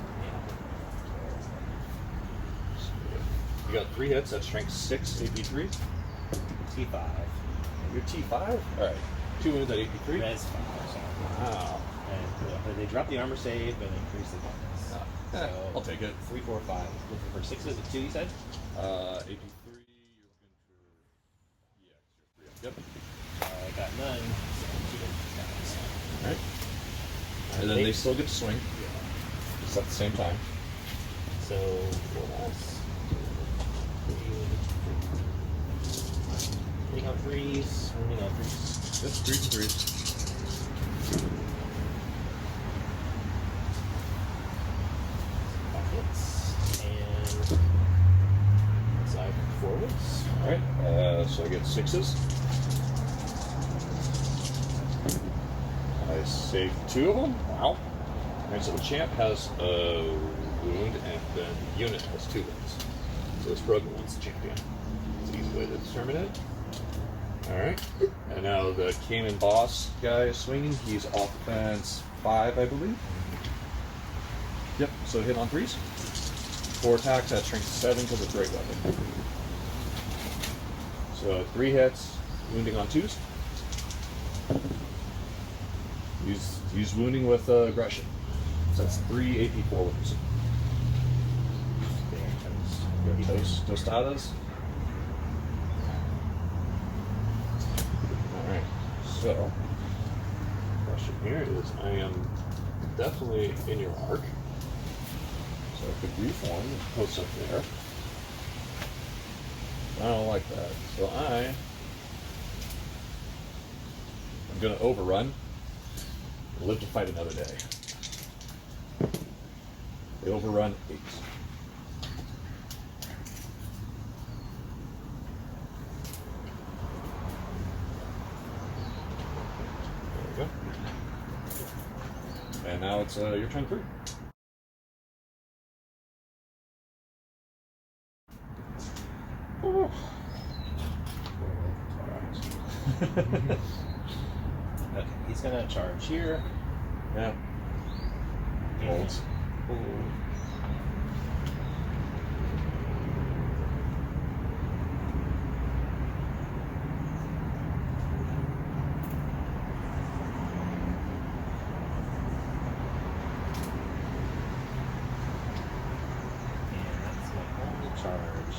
You got 3 hits. That's strength 6, AP3.
T5.
You're T5. All right, 2 wounds at AP3.
Res 5. Sorry.
Wow.
And they drop the armor save and increase the bonus. So
I'll take it.
3, 4, 5. Looking for 6s and 2, you said?
AP3. You're looking for Yep.
I got none. So 2 guys.
All right.
And then they still get to swing. Just at the same time.
So, what else? Hitting on threes, wounding on threes.
Just 3s and 3s.
Pockets. And side forwards.
Alright, so I get 6s. I save 2 of them. Wow. Alright, so the champ has a wound, and then the unit has 2 wounds. So this broken one's the champion. It's an easy way to determine it. Alright. And now the Cayman boss guy is swinging. He's offense 5, I believe. Yep, so hit on 3s. 4 attacks at strength 7 because it's a great weapon. So 3 hits, wounding on 2s. He's wounding with aggression. So that's 3 AP 4 wounds. Tostadas. Alright, so question here is I am definitely in your arc. So I could reform and post up there. I don't like that. So I'm gonna overrun and live to fight another day. They overrun 8. There we go. And now it's your turn 3.
Okay, he's gonna charge here.
Yeah. Holds.
And that's my only charge.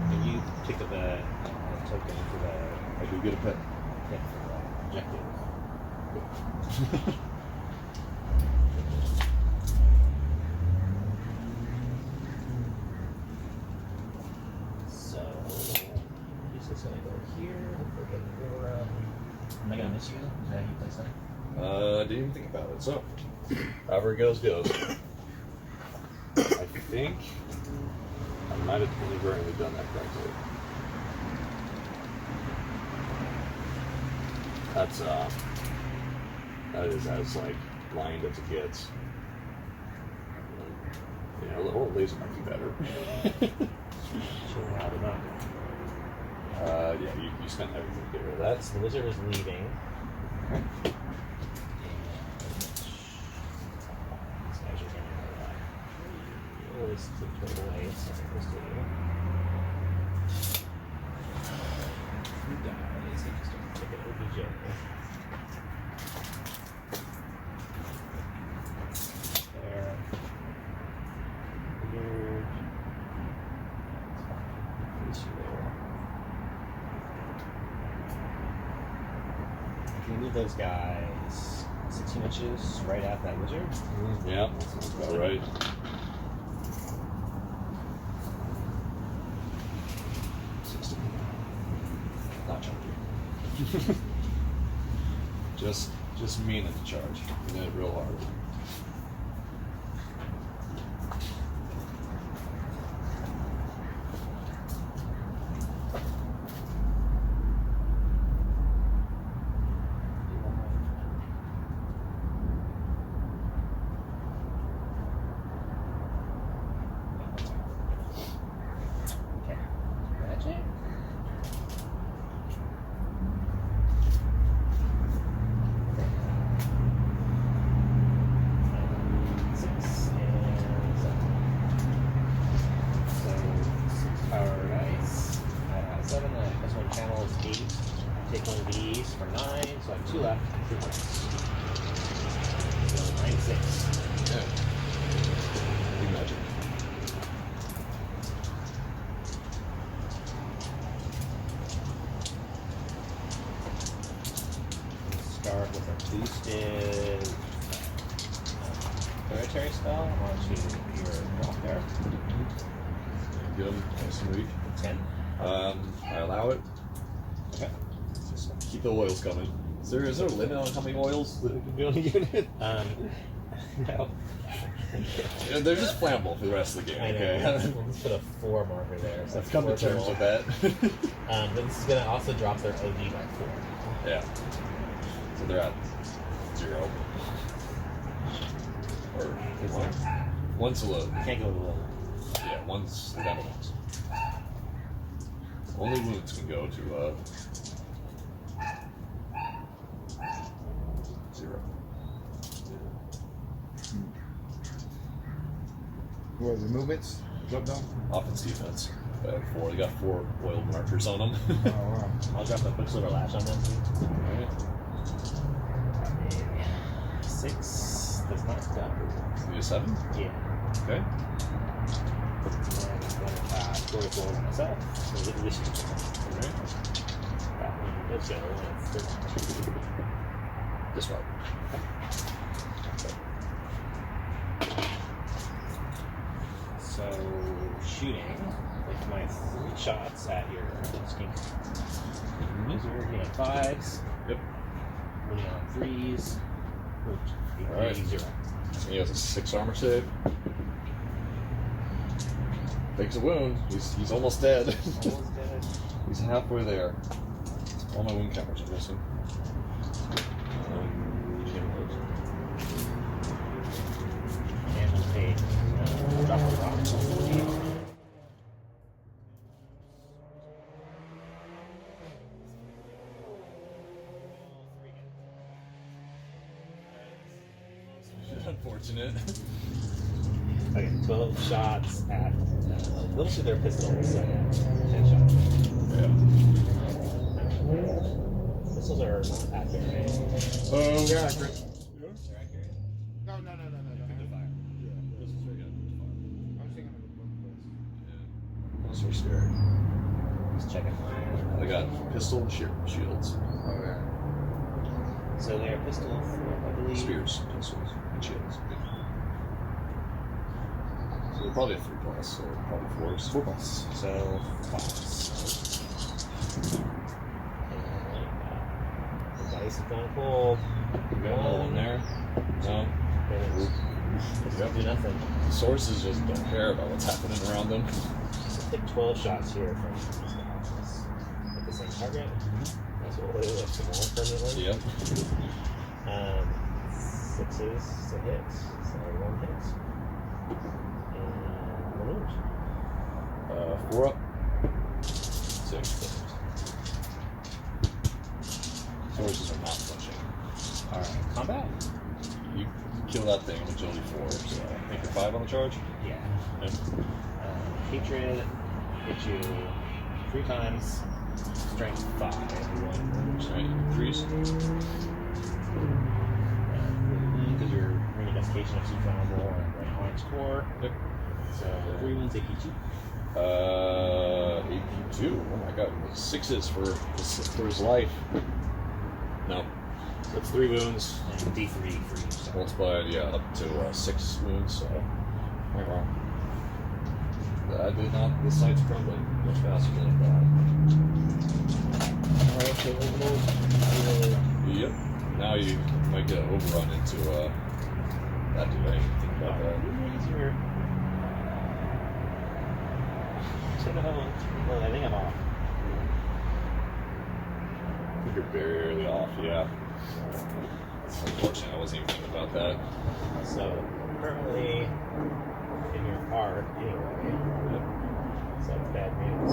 And you pick up a token for the
I do get a pet.
objective. So he's just gonna go here. Hopefully get your am I gonna miss you? Is that how you play something?
Didn't even think about it. So, however it goes, goes. I think I might have inadvertently done that correctly. That's that is as like blind as it gets. You know, the whole laser might be better.
Sure, how about
Yeah, you spent everything to get rid of that.
so the wizard is leaving.
Okay.
These guys are getting away. Always take it away. It's not supposed to do. Who dies? They just don't take an OBJ. There. Weird. Place you there. If you move those guys 16 inches right at that wizard.
Yeah, that sounds about right. Not charging. just mean at the charge. Mean it real hard.
Okay. Magic. Six and 7. So 6 power dice. I have 7. Plus 1 channel is 8. Take one of these for 9. So I have 2 left. 2 points. So 9, 6.
Yeah. Big magic.
start with a boosted hereditary spell onto your rock there.
Get him nice and weak.
10.
I allow it.
Okay.
Just keep the oils coming. Is there a limit on how many oils that it can be on a unit?
No.
Yeah, they're just flammable for the rest of the game.
I know.
Okay.
Let's put a 4 marker there. So
Let's come to terms with that.
But this is going to also drop their OD by 4.
Yeah. So they're at 0. Or one's a low.
Can't go low.
Yeah, one's the devil ones. Only wounds can go to 0.
What are the movements? Drop down?
Offense, defense. 4. They got 4 oil markers on them.
Oh, wow.
I'll drop the Quicksilver Lash on them too.
Alright.
6 does not stop.
Need a 7?
Yeah.
Okay.
And I'm going to cast 44 on myself. So at least you can
Alright.
that one does go. That's 13.
Disrupt.
So shooting with my 3 shots at your skink. Those are hitting on 5s.
Yep.
Hitting on 3s.
Alright.
0.
He has a 6 armor save. Takes a wound. He's almost dead.
Almost dead.
He's halfway there. All my wound counters are missing.
And we'll take drop a rock.
Unfortunate.
Okay, 12 shots at. They'll shoot their pistols. So 10 shots.
Yeah.
Pistols are not accurate, right?
Oh, yeah, accurate.
They're accurate.
No. Yeah.
This is very good.
I was thinking of one place.
Those are scary.
Just checking.
I got pistol and shields.
Oh, yeah.
So they're pistol, I believe.
Spears, pistols, and shields. So they're probably a 3+, so probably 4s.
4+.
So 5s. The dice have gone cold.
We got another one there. No.
Just do nothing.
The sources just don't care about what's happening around them.
Just take 12 shots here from this guy. At the same target. That's what we'll do. That's the wall permanently.
Yep.
6s to hit. So 1 hit. And 1 wound.
4 up. 6. Sources are not flinching.
Alright, combat?
You kill that thing with agility 4, so I think you're 5 on the charge.
Yeah.
Yep.
Hatred hit you 3 times. Strength 5. 1 wound.
Right, 3s.
Because you're ring investigation of vulnerable and right orange core.
Yep.
So 3 wounds AP2.
82. Oh my god. 6s for his life. No. That's 3 wounds.
And D3 for each. So
Multiplied, yeah, up to 6 wounds, so. Very well. I did not. This site's crumbling much faster than I thought. Yep. Now you might get overrun into that dude. I didn't think about that.
easier. So well, I think I'm off.
I think you're barely off, yeah. Unfortunately, I wasn't even thinking about that.
So currently in your arc anyway.
Yep.
So it's bad news.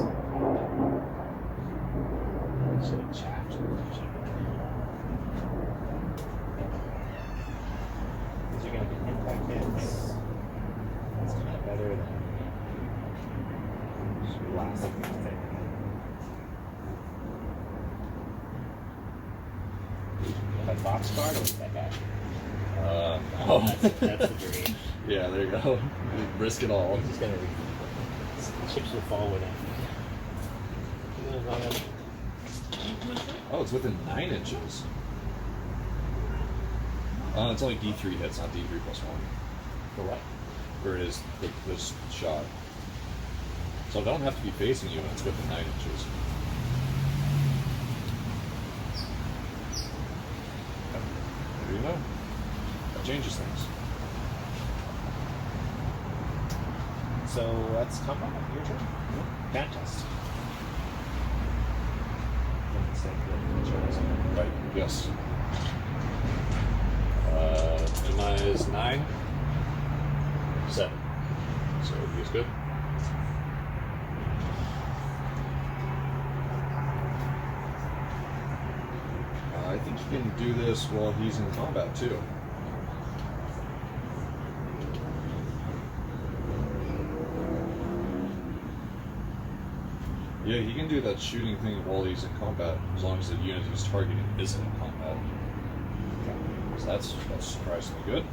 I should have chapped. Because you're going to get impact hits. That's kind of better than last thing. If I boxcard or that guy?
Oh.
That's the dream.
Yeah, there you go. Risk it all.
I'm just gonna chips will fall with it.
Oh, it's within 9 inches. It's only D3 hits, not D3 plus 1.
For what?
For this shot. So I don't have to be facing units within 9 inches. There you go. That changes things.
So that's combat. Your turn. Fantastic.
Right, yes. Minimize 9. 7. So he's good. I think you can do this while he's in combat too. Yeah, he can do that shooting thing while he's in combat, as long as the unit he's targeting isn't in combat. So that's surprisingly good.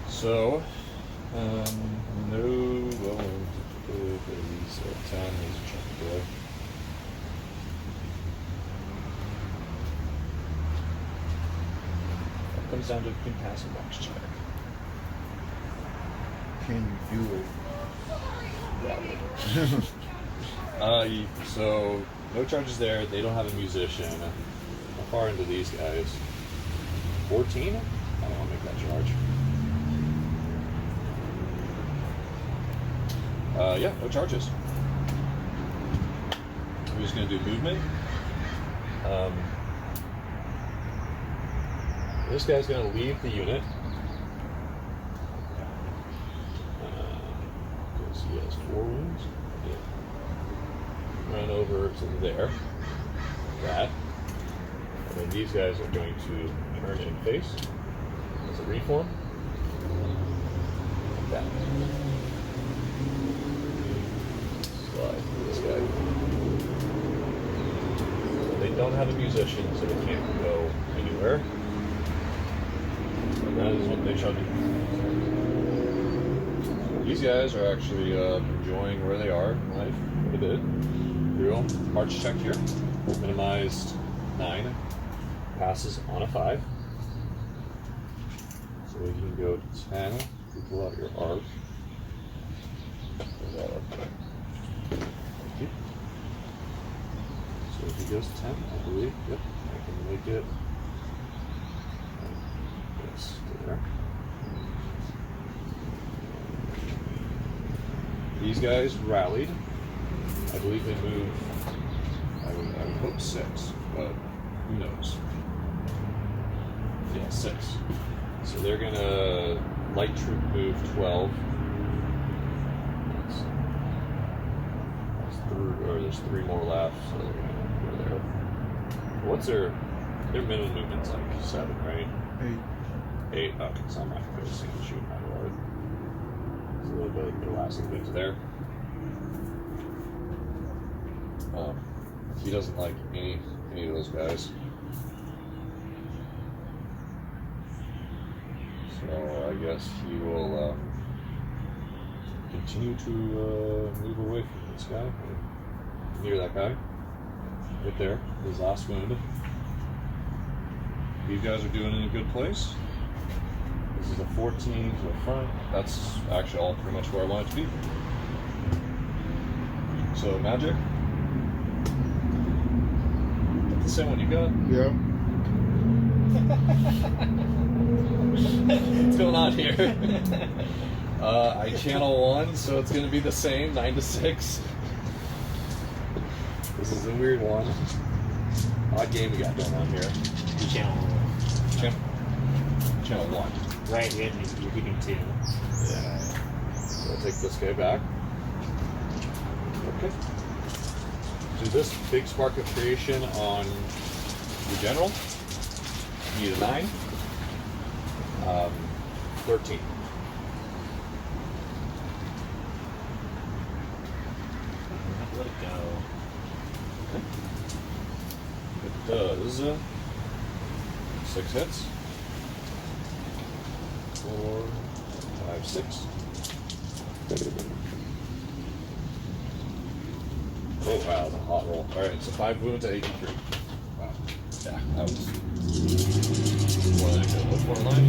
So, no, well, he's 10, he's a chunky boy. That comes down to if you can pass a box check.
Can you do it?
So, no charges there, they don't have a musician. How far into these guys? 14? I don't want to make that charge. Yeah, no charges. I'm just going to do movement. This guy's going to leave the unit. Because he has 4 wounds. Yeah. Run over to there. That. And then these guys are going to turn and face as a reform. Like that. Slide through this guy. So they don't have a musician, so they can't go anywhere. And that is what they shall do. These guys are actually enjoying where they are in life a bit. Real march check here. Minimized 9. Passes on a 5. So you can go to 10. You pull out your arc. Pull that up there. Thank you. So if he goes 10, I believe. Yep, I can make it. Yes, there. These guys rallied. I believe they moved. I would hope 6, but who knows? Yeah, 6. So they're gonna light troop move 12. There's 3 more left, so they're gonna go there. What's their minimum movement's like 7, right? 8. Okay, so I'm not gonna see them shoot my lord. It's a little bit their last little bit there. He doesn't like any of those guys. So I guess he will continue to move away from this guy. Near that guy. Right there. His last wound. These guys are doing in a good place. This is a 14 to the front. That's actually all pretty much where I want it to be. So magic. The same one you got?
Yeah.
What's going on here? I channel 1, so it's going to be the same, 9 to 6. This is a weird one. Odd game we got going on here. Channel 1.
Right, you're keeping 2.
Yeah. So I'll take this guy back. Okay. Do this big spark of creation on the general. Need a 9. 13.
Let it go.
It does 6 hits. 4, 5, 6. Oh wow, that's a hot roll. Alright, so 5 wounds at 83. Wow. Yeah, that was more than I could hope for in life.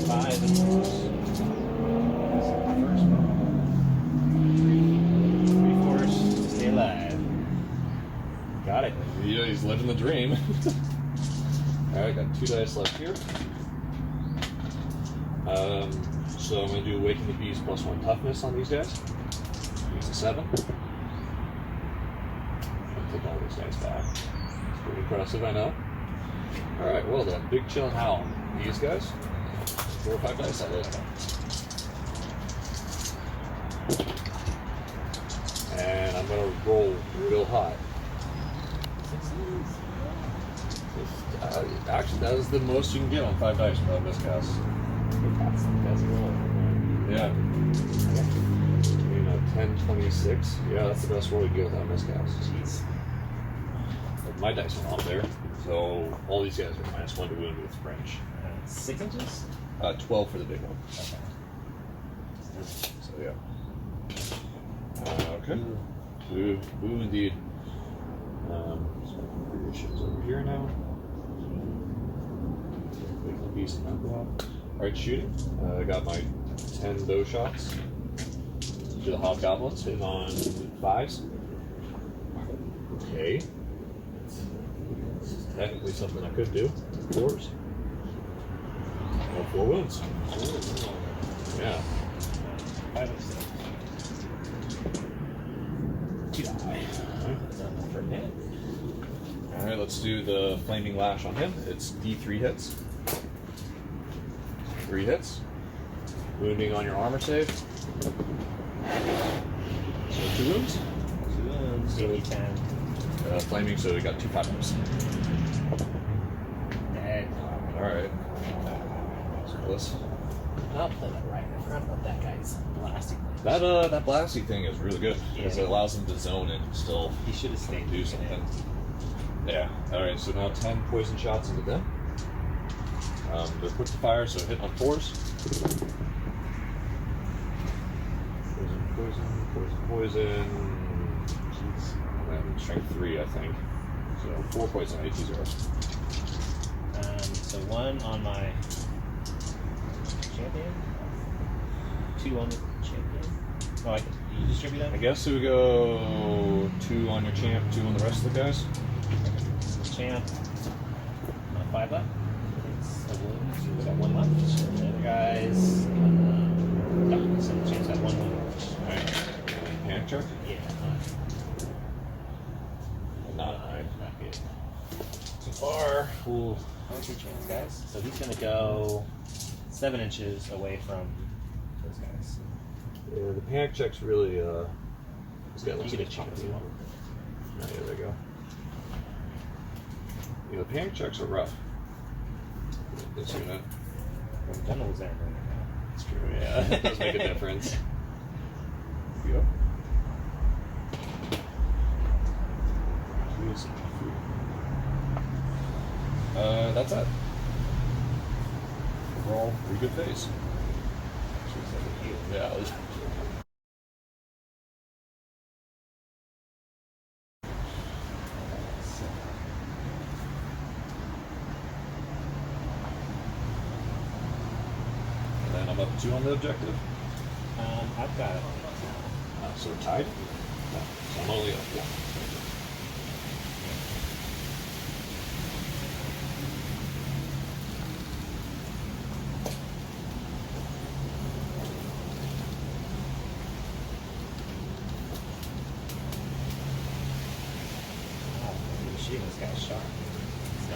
5 and force. First ball. 3 force. Stay alive. Got it.
Yeah, he's living the dream. Alright, got 2 dice left here. So I'm going to do Awaken the Beast plus 1 toughness on these guys. He's a 7. I'll take all these guys back. It's pretty impressive, I know. Alright, well then, Big Chill and Howl. These guys. 4 or 5 dice at it. And I'm going to roll real high. Actually, that is the most you can get on 5 dice without miscast.
That's the best roll.
Yeah. 10, 26. Yeah, that's the best roll you can get without miscast.
Jeez.
But my dice are not there, so all these guys are -1 to wound with French.
6 inches?
12 for the big one.
Okay.
So yeah. Okay. Boo indeed. So creations over here now. Big beast and go up. Alright, shooting. I got my 10 bow shots. To the hobgoblins, hitting on 5s. Okay. This is technically something I could do. 4s. 4 wounds. Yeah.
5 and 6. 2 die. That's enough for a minute.
Alright, let's do the Flaming Lash on him. It's D3 hits. 3 hits. Wounding on your armor save. So 2 wounds.
2 wounds.
So-
10.
Flaming, so we got 2 5-ups.
Dead.
Alright. So let's...
I'll play that right. I forgot about that guy's blasting.
That blasty thing is really good because
Yeah.
it allows him to zone and still
He should have stayed
do
looking
something.
at
Yeah. Alright, so now 10 poison shots into them. They're quick to fire, so hit on 4s. Poison. Jeez. And strength 3, I think. So 4 poison, 80
So 1 on my champion. 2 on the champion. Oh, you distribute that?
I guess it would go 2 on your champ, 2 on the rest of the guys.
Champ. 5 left. It's a wound. So we got 1 left. The other guys. No, so the champ's got 1 wound.
Alright. Panic check?
Yeah.
Not high.
Not good.
So far.
Cool. How's your chance, guys? So he's gonna go 7 inches away from those guys.
Yeah, the panic check's really, he's got
You
lots
get a
of
chance. You want.
Oh, yeah, there you go. Yeah, the panic checks are rough. This unit.
Well, General was there right now.
It's true, yeah. It does make a difference. Yep. That's it. Overall, pretty good phase. Yeah. And then I'm up 2 on the objective.
I've got it.
So we're tied? No, so I'm only up 1.
Wow, you're shooting this guy sharp. So,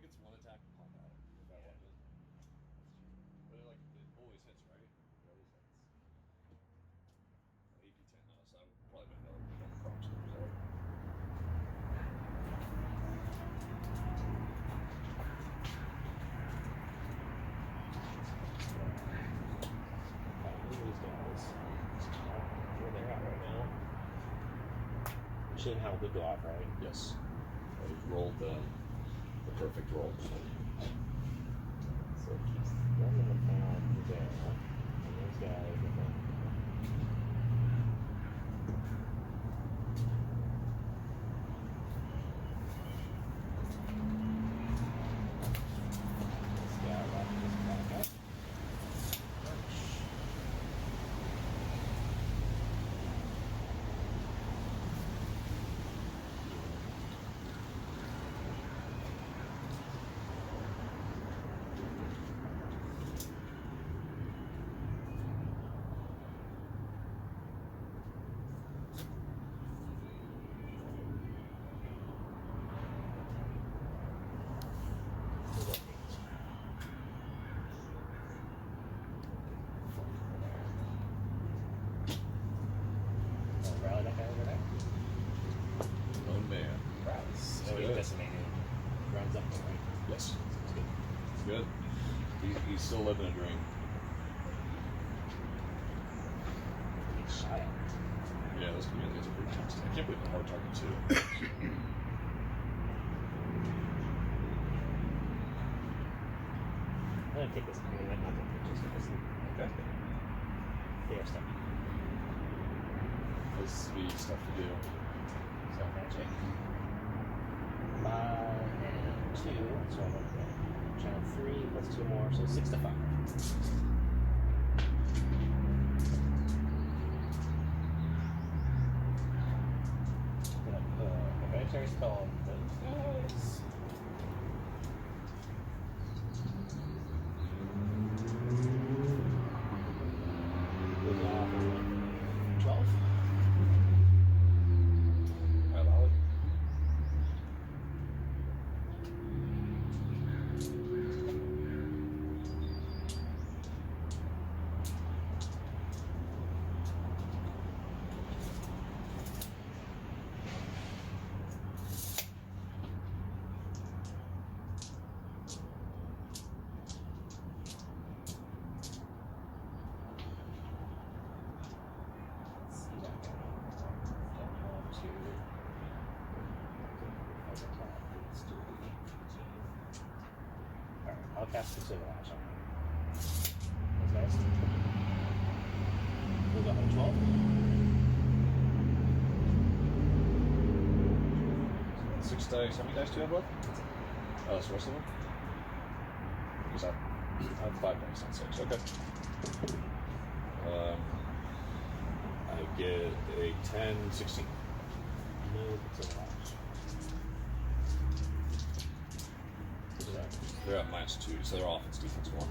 it's one attack in combat with that
Yeah.
weapon. But it always hits, right?
It always hits.
AP10 now, so I would probably been able to double prompt the result.
These guys. Where they're at right now. Shouldn't have a good go off, right?
Yes. I just rolled the perfect roll.
So it keeps them in the path there. And those guys are going. This guy left this back up. Rally that guy over there.
Oh man.
Rallies. So he's
Good.
decimated. Runs up there, right?
Yes.
It's good.
It's good. He's still living a dream.
He's shot at.
Yeah, those communities are pretty tough. I can't believe the hard target too.
I'm gonna take this. I'm not gonna take this guys.
Okay.
They are stuck.
This is the stuff to do.
So magic. 5 and 2. So I'm gonna go channel 3 plus 2 more, so 6 to 5. I'm gonna put a hereditary spell on those guys. Goes off at 12.
I allow it.
Let's see that guy. Then you want to. As a top, let's do 15. Alright, I'll cast Consider Lash on him. Those guys. Goes up at 12.
6 dice. How many dice do you have left? Oh, that's the rest of them? Because I have 5 dice on 6. Okay. I get a 10, 16.
No Consider Lash. What's that?
They're at -2, so their offense, defense 1.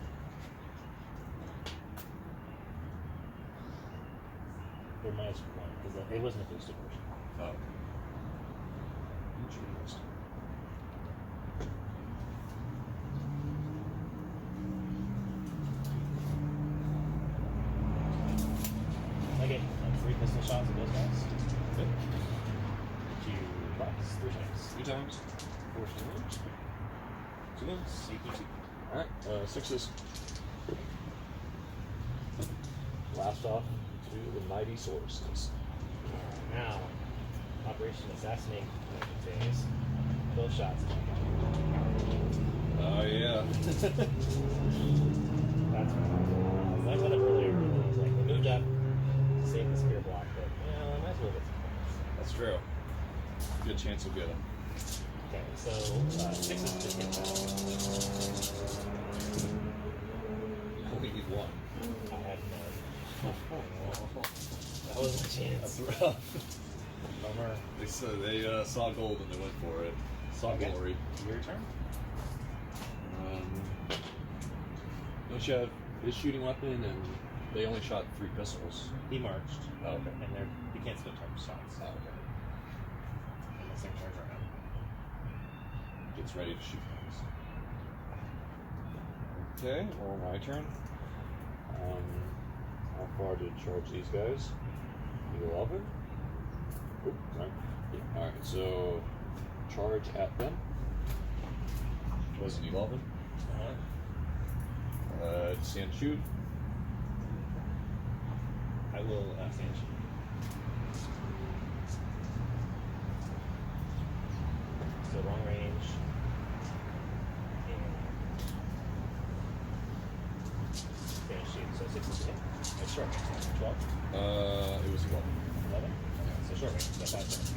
They're -1 because it wasn't a boosted version.
Oh. Interesting.
I get 3 pistol shots at those guys.
Good.
2 bucks, 3 times.
3 times.
4 damage.
2 guns.
CP2.
Alright, 6s.
Blast off to the mighty sources.
Now, Operation Assassinate phase. Kill shots.
Oh, yeah.
That's right. I went up earlier. I was like, we moved up to save the spear block, but I might as well get some points.
That's true. Good chance you'll get them.
Okay, so 6 is just hit back.
You only need 1.
I had none. That was a chance.
That's rough.
Bummer.
They saw gold and they went for it. Saw
Okay.
glory.
Your turn?
Don't you have his shooting weapon and they only shot 3 pistols?
He marched.
Oh, okay.
And he can't split type shots.
Oh, okay.
And the same turns around.
Gets ready to shoot things. Okay, well, my turn. How far to charge these guys? 11. Oops, sorry. Yeah. Alright, so charge at them. Was it 11? Stand shoot.
I will stand shoot. So long range. And stand shoot. So 6 is a hit. And short range. 12.
It was 11.
11. Okay. So short range. So 5 seconds.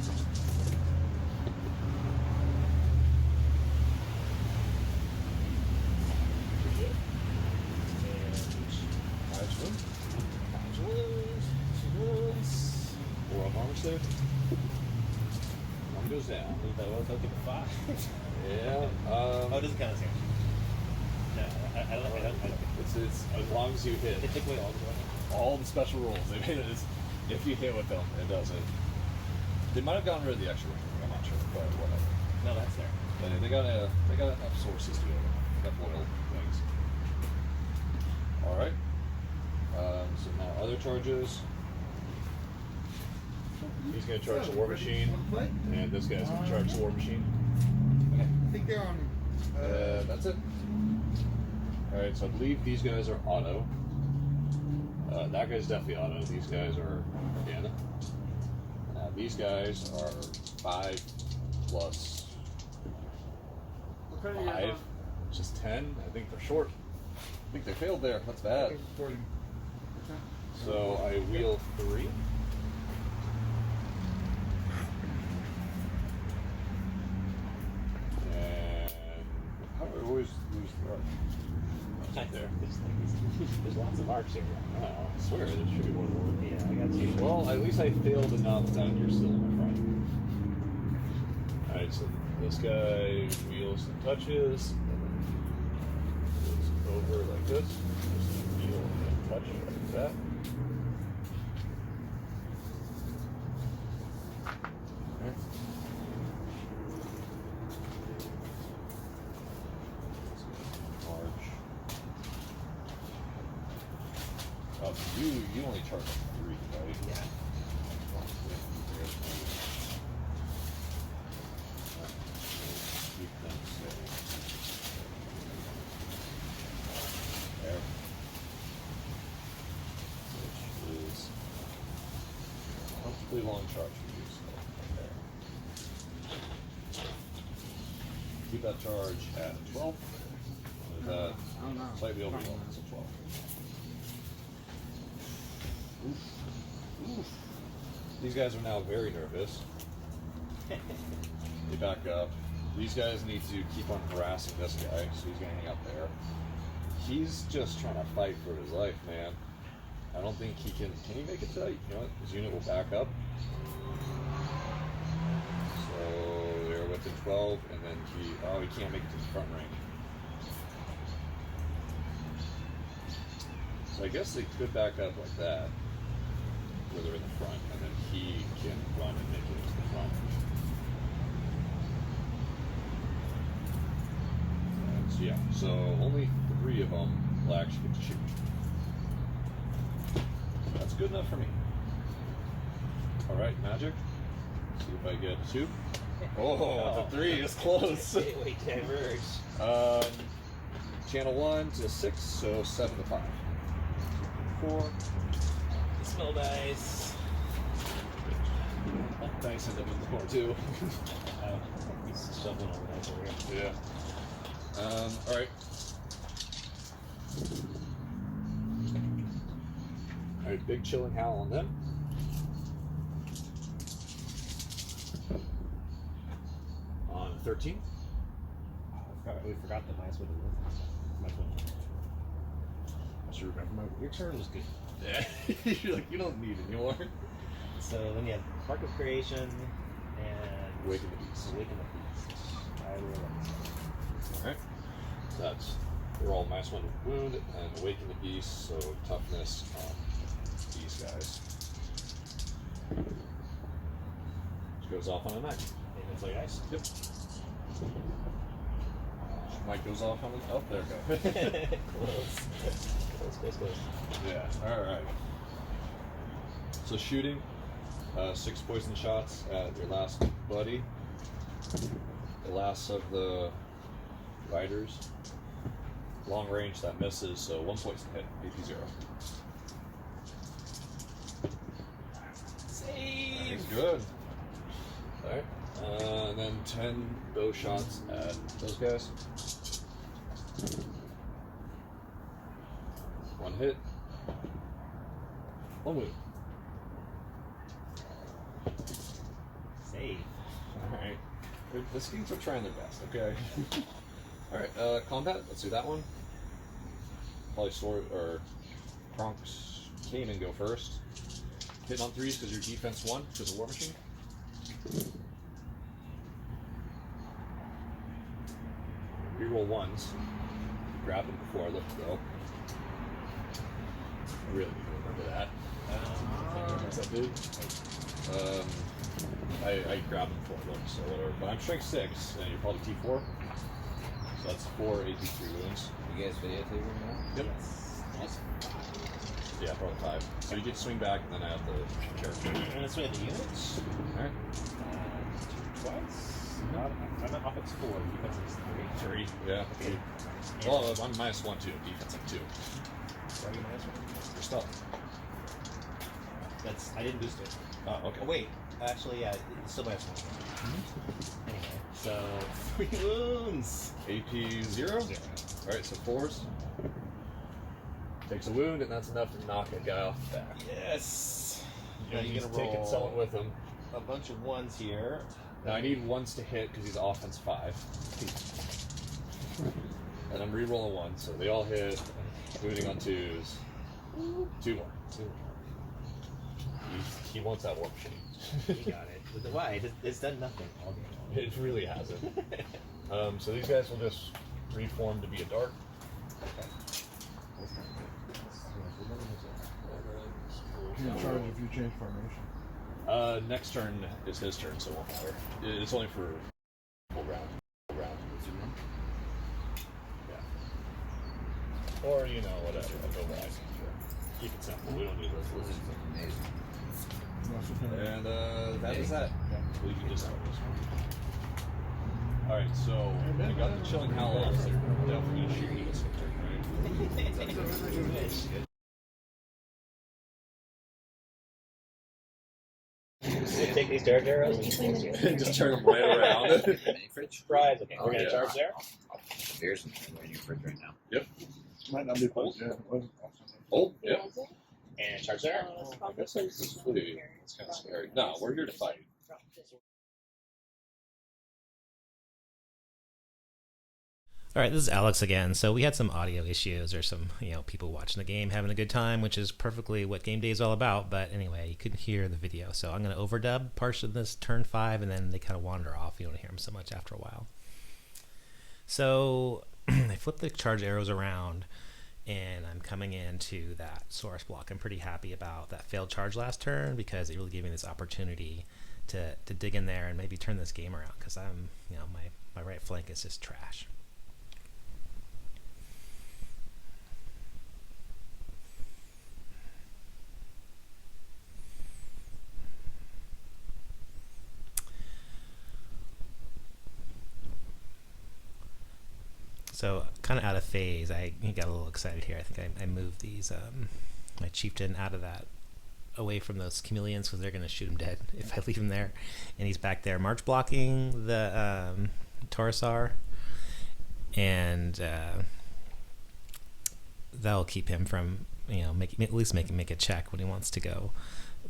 There. One goes down.
That was okay for 5.
Yeah.
Oh, it doesn't count as damage. No, I don't.
It's as long as you hit.
They take away all the
special rolls. I mean, if you hit with them, it does it. They might have gotten rid of the extra ring. I'm not sure, but whatever.
No, that's there.
But they got enough sources to it. Enough oil things. All right. So now other charges. He's going to charge the war machine, and this guy's going to charge the war machine.
Okay. I think they're on.
That's it. All right, so I believe these guys are auto. That guy's definitely auto. These guys are again. These guys are 5 plus 5, which is 10. I think they're short. I think they failed there. That's bad. So I wheel 3. How do I always lose the arc?
Right there. There's lots of arcs here.
Oh, I swear there should be one more.
Yeah, I got you.
Well, at least I failed enough that you're still in my front. Alright, so this guy wheels and touches, and then goes over like this. Just wheel and touch like that. Okay. Oh, you only charge 3, right?
Yeah.
There. Which is a comfortably long charge for you, so there. Keep that charge at 12. That slightly over 11, so 12. Oof. These guys are now very nervous. They back up. These guys need to keep on harassing this guy, so he's gonna hang out there. He's just trying to fight for his life, man. I don't think he can. Can he make it tight? You know what? His unit will back up. So they're within 12, and then he can't make it to the front range. So I guess they could back up like that, where they're in the front, and then he can run and make it into the front. And so yeah, so only 3 of them will actually get to shoot. That's good enough for me. Alright, magic. See if I get 2. Oh, the 3 is close.
Wait, diverge.
Channel 1 to 6, so 7 to 5. 4.
Smell dice.
Dice end up in more too.
He's shoveling all the dice over here.
Yeah. Alright. Alright, big chilling howl on them. On 13.
We forgot the mice would have lived.
I should remember
Your turn was good.
Yeah. You're like, you don't need it anymore.
So then you have Mark of Creation and
Awaken the Beast.
Awaken the Beast. I will let this
Alright. That's they're all minus 1 wound and Awaken the Beast, so toughness on these guys. Which goes off on a 9.
And it's like ice.
Yep. Mic goes off on the. Oh, there we go.
Close.
Yeah. All right. So shooting, 6 poison shots at your last buddy. The last of the riders. Long range that misses, so 1 poison hit, AP 0.
Save.
That's good. All right. And then 10 bow shots at those guys. 1 hit. 1 wound.
Save.
Alright. The skinks are trying their best, okay? Alright, combat, let's do that one. Probably Sword or Kronk's Kanan go first. Hitting on 3s because your defense 1 because of War Machine. Reroll 1s. Grab them before I lift go. I really need to remember that. What's that, dude? I grabbed them before I looked, so whatever. But I'm strength 6, and you're probably T4. So that's 4 AP3 wounds.
You guys videotape right now?
Yep.
Yes.
Yeah, probably 5. So you get swing back, and then I have the character.
And let's swing the units.
Alright.
Twice. I'm at offense 4. Defense is 3.
3, yeah.
Okay.
Well, I'm -1 too. Defense of 2.
Why are you -1?
Your stuff.
I didn't boost it.
Oh, okay.
Oh, wait. Actually, yeah, it's still -1. Anyway, so 3 wounds.
AP 0? Alright, so 4s. Takes a wound, and that's enough to knock a guy off the back.
Yes.
Yeah,
Now you're
he's
gonna
taking
roll
someone with him.
a bunch of 1s here.
Now I need 1s to hit because he's offense 5. And I'm re-rolling 1, so they all hit. Wounding on 2s. 2 more. He wants that War Machine.
We got it. Why? It's done nothing all game long.
It really hasn't. So these guys will just reform to be a dart.
You're in charge if you change formation.
Next turn is his turn, so it won't matter. It's only for full round. Yeah. Or, you know, whatever. I'll go wide. Keep it simple. We don't need resolutions. And that is that. We can just start this one. Alright, so I got the Chilling Howl officer down for each shooting this turn, right?
Take these charge arrows and
Just turn them right around.
Fridge?
Rise. Okay,
Oh,
we're gonna
yeah.
charge there.
Beer's in your fridge right now.
Yep.
Might not be close. Yeah.
Oh, yep.
And charge there.
I guess I just flee. It's kind of scary. No, we're here to fight.
All right, this is Alex again. So we had some audio issues or some, people watching the game having a good time, which is perfectly what game day is all about. But anyway, you couldn't hear the video. So I'm going to overdub parts of this turn 5, and then they kind of wander off. You don't hear them so much after a while. So I flip the charge arrows around, and I'm coming into that source block. I'm pretty happy about that failed charge last turn because it really gave me this opportunity to dig in there and maybe turn this game around because I'm, my right flank is just trash. So kind of out of phase. I got a little excited here. I think I moved these my chieftain out of that, away from those chameleons because they're going to shoot him dead if I leave him there. And he's back there march blocking the Taurusar, and that'll keep him from at least make him make a check when he wants to go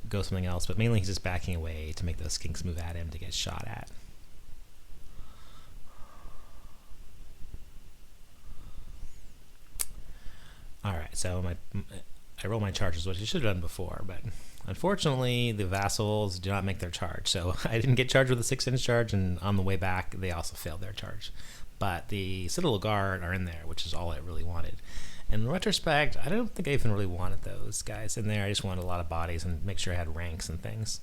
something else. But mainly he's just backing away to make those skinks move at him to get shot at. Alright, so I roll my charges, which I should have done before, but unfortunately the vassals do not make their charge. So I didn't get charged with a 6-inch charge, and on the way back they also failed their charge. But the Citadel Guard are in there, which is all I really wanted. And in retrospect, I don't think I even really wanted those guys in there. I just wanted a lot of bodies and make sure I had ranks and things.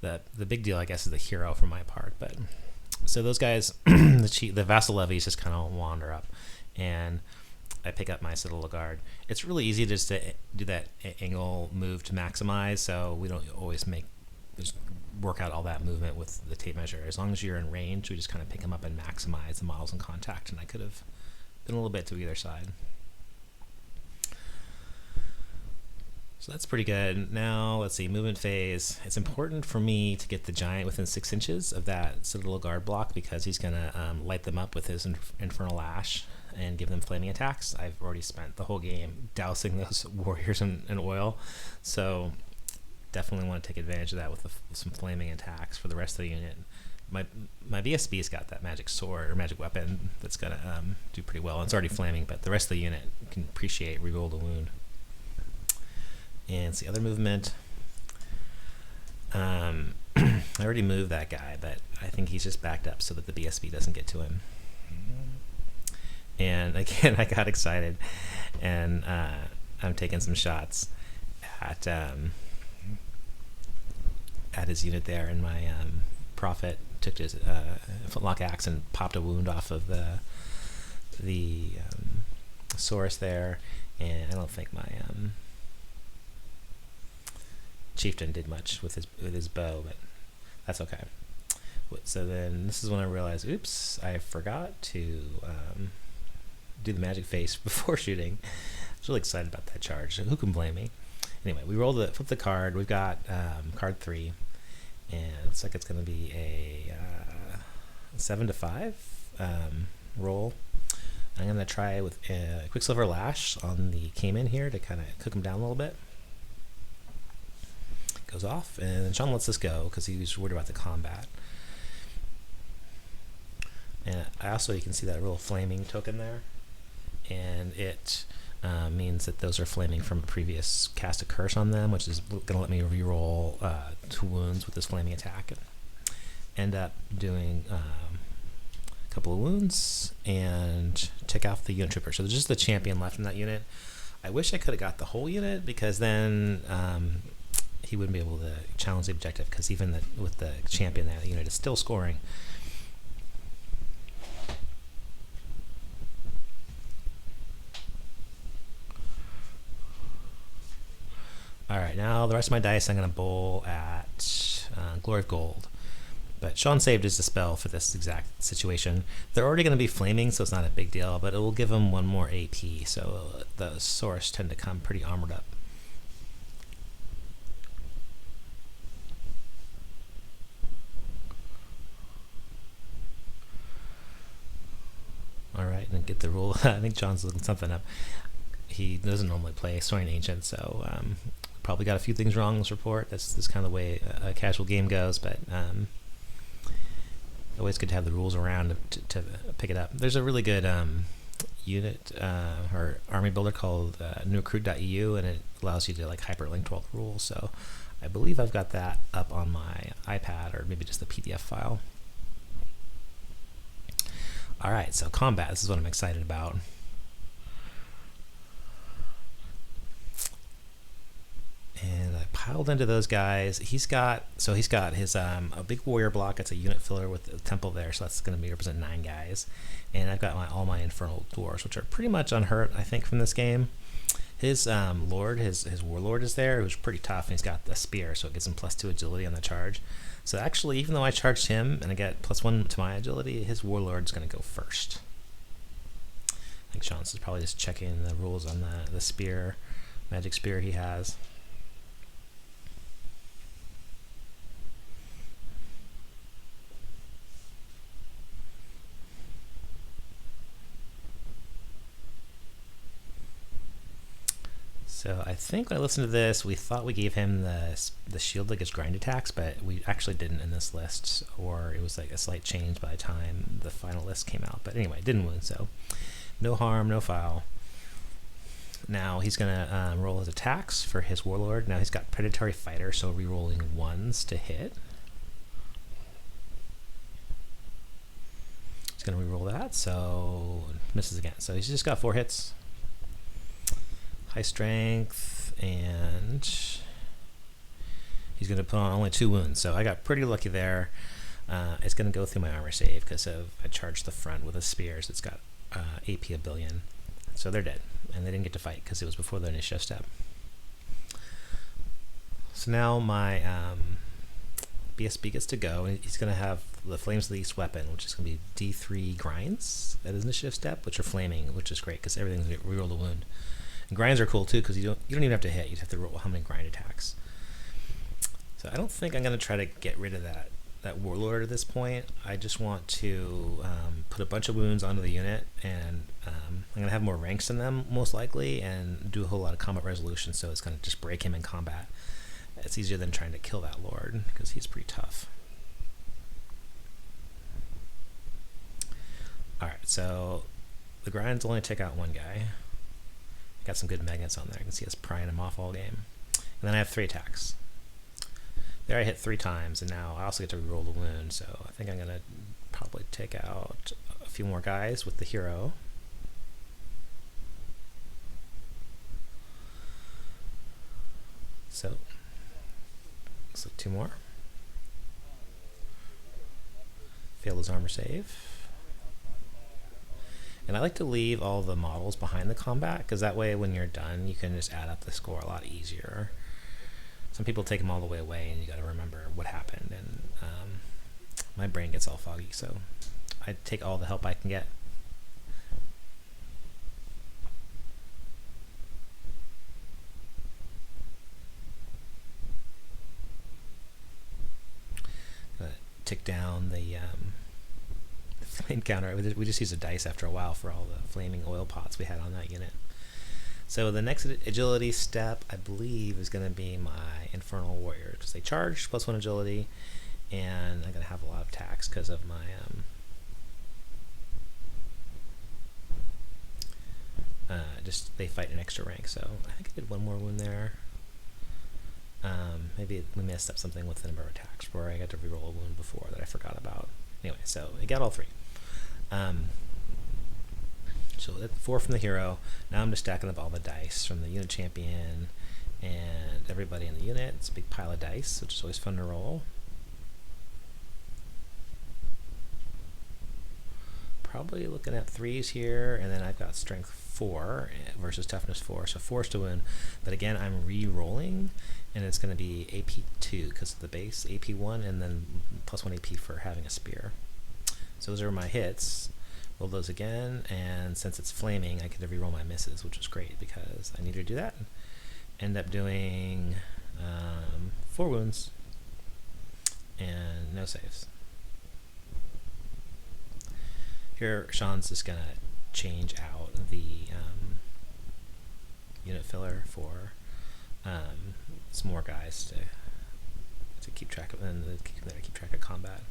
The big deal, I guess, is the hero for my part, but So those guys, the vassal levies just kind of wander up, and I pick up my Citadel Guard. It's really easy just to do that angle move to maximize, so we don't always just work out all that movement with the tape measure. As long as you're in range, we just kind of pick them up and maximize the models in contact, and I could have been a little bit to either side. So that's pretty good. Now, let's see, movement phase. It's important for me to get the giant within 6 inches of that Citadel Guard block because he's going to light them up with his Infernal Ash and give them flaming attacks. I've already spent the whole game dousing those warriors in oil, so definitely want to take advantage of that with some flaming attacks for the rest of the unit. My BSB's got that magic sword or magic weapon that's going to do pretty well. It's already flaming, but the rest of the unit can appreciate reroll the wound. And it's the other movement. I already moved that guy, but I think he's just backed up so that the BSB doesn't get to him. And again, I got excited, and I'm taking some shots at his unit there, and my prophet took his flintlock axe and popped a wound off of the Saurus there, and I don't think my chieftain did much with his bow, but that's okay. So then this is when I realized, oops, I forgot to do the magic face before shooting. I was really excited about that charge. So who can blame me? Anyway, we flip the card. We've got card 3, and it looks like it's going to be a 7-5 roll. I'm going to try with Quicksilver Lash on the Cayman here to kind of cook him down a little bit. Goes off, and Sean lets this go because he was worried about the combat. And I also, you can see that little flaming token there, and it means that those are flaming from a previous cast of curse on them, which is going to let me reroll 2 wounds with this flaming attack, and end up doing a couple of wounds and take off the unit trooper. So there's just the champion left in that unit. I wish I could have got the whole unit because then he wouldn't be able to challenge the objective, because even with the champion there, the unit is still scoring. Alright, now the rest of my dice I'm going to bowl at Glory of Gold. But Sean saved his dispel for this exact situation. They're already going to be flaming, so it's not a big deal, but it will give them 1 more AP, so the Saurus tend to come pretty armored up. Alright, and get the rule. I think John's looking something up. He doesn't normally play Saurian Ancients, so probably got a few things wrong in this report. That's kind of the way a casual game goes, but always good to have the rules around to pick it up. There's a really good unit or army builder called newrecruit.eu, and it allows you to like hyperlink to all the rules. So I believe I've got that up on my iPad, or maybe just the PDF file. Alright, so combat, this is what I'm excited about. And I piled into those guys. He's got his a big warrior block. It's a unit filler with a temple there, so that's going to represent 9 guys. And I've got all my Infernal Dwarves, which are pretty much unhurt, I think, from this game. His lord, his warlord is there, who's pretty tough, and he's got a spear, so it gives him +2 agility on the charge. So actually, even though I charged him and I get +1 to my agility, his warlord's going to go first. I think Sean's is probably just checking the rules on the spear, magic spear he has. So I think when I listened to this, we thought we gave him the shield that gives grind attacks, but we actually didn't in this list, or it was like a slight change by the time the final list came out. But anyway, didn't wound, so no harm, no foul. Now he's going to roll his attacks for his warlord. Now he's got predatory fighter, so re-rolling 1s to hit. He's going to re-roll that, so misses again. So he's just got 4 hits. High strength, and he's going to put on only 2 wounds. So I got pretty lucky there. It's going to go through my armor save because I charged the front with a spears. It's got AP a billion. So they're dead. And they didn't get to fight because it was before their initiative step. So now my BSB gets to go, and he's going to have the Flames of the East weapon, which is going to be D3 grinds at his initiative step, which are flaming, which is great because everything's going to reroll the wound. And grinds are cool too because you don't even have to hit; you just have to roll how many grind attacks. So I don't think I'm going to try to get rid of that warlord at this point. I just want to put a bunch of wounds onto the unit, and I'm going to have more ranks in them most likely, and do a whole lot of combat resolution. So it's going to just break him in combat. It's easier than trying to kill that lord because he's pretty tough. Alright, so the grinds only take out one guy. Got some good magnets on there. You can see us prying him off all game. And then I have 3 attacks. There I hit 3 times, and now I also get to reroll the wound, so I think I'm going to probably take out a few more guys with the hero. So looks like 2 more. Failed his armor save. And I like to leave all the models behind the combat, because that way when you're done, you can just add up the score a lot easier. Some people take them all the way away, and you got to remember what happened, and my brain gets all foggy, so I take all the help I can get. Tick down the flame counter. We just used a dice after a while for all the flaming oil pots we had on that unit. So the next agility step, I believe, is going to be my Infernal Warriors, because they charge +1 agility, and I'm going to have a lot of attacks because of my just they fight an extra rank. So I think I did 1 more wound there. Maybe we messed up something with the number of attacks where I got to reroll a wound before that I forgot about. Anyway, so I got all 3. So that's 4 from the hero. Now I'm just stacking up all the dice from the unit champion and everybody in the unit. It's a big pile of dice, which is always fun to roll. Probably looking at 3s here, and then I've got strength 4 versus toughness 4, so 4's to win. But again, I'm re-rolling, and it's going to be AP 2 because of the base, AP 1, and then +1 AP for having a spear. So those are my hits. Roll those again, and since it's flaming, I get to re-roll my misses, which is great because I need to do that. End up doing 4 wounds and no saves. Here, Sean's just going to change out the unit filler for some more guys to keep track of, and keep track of combat.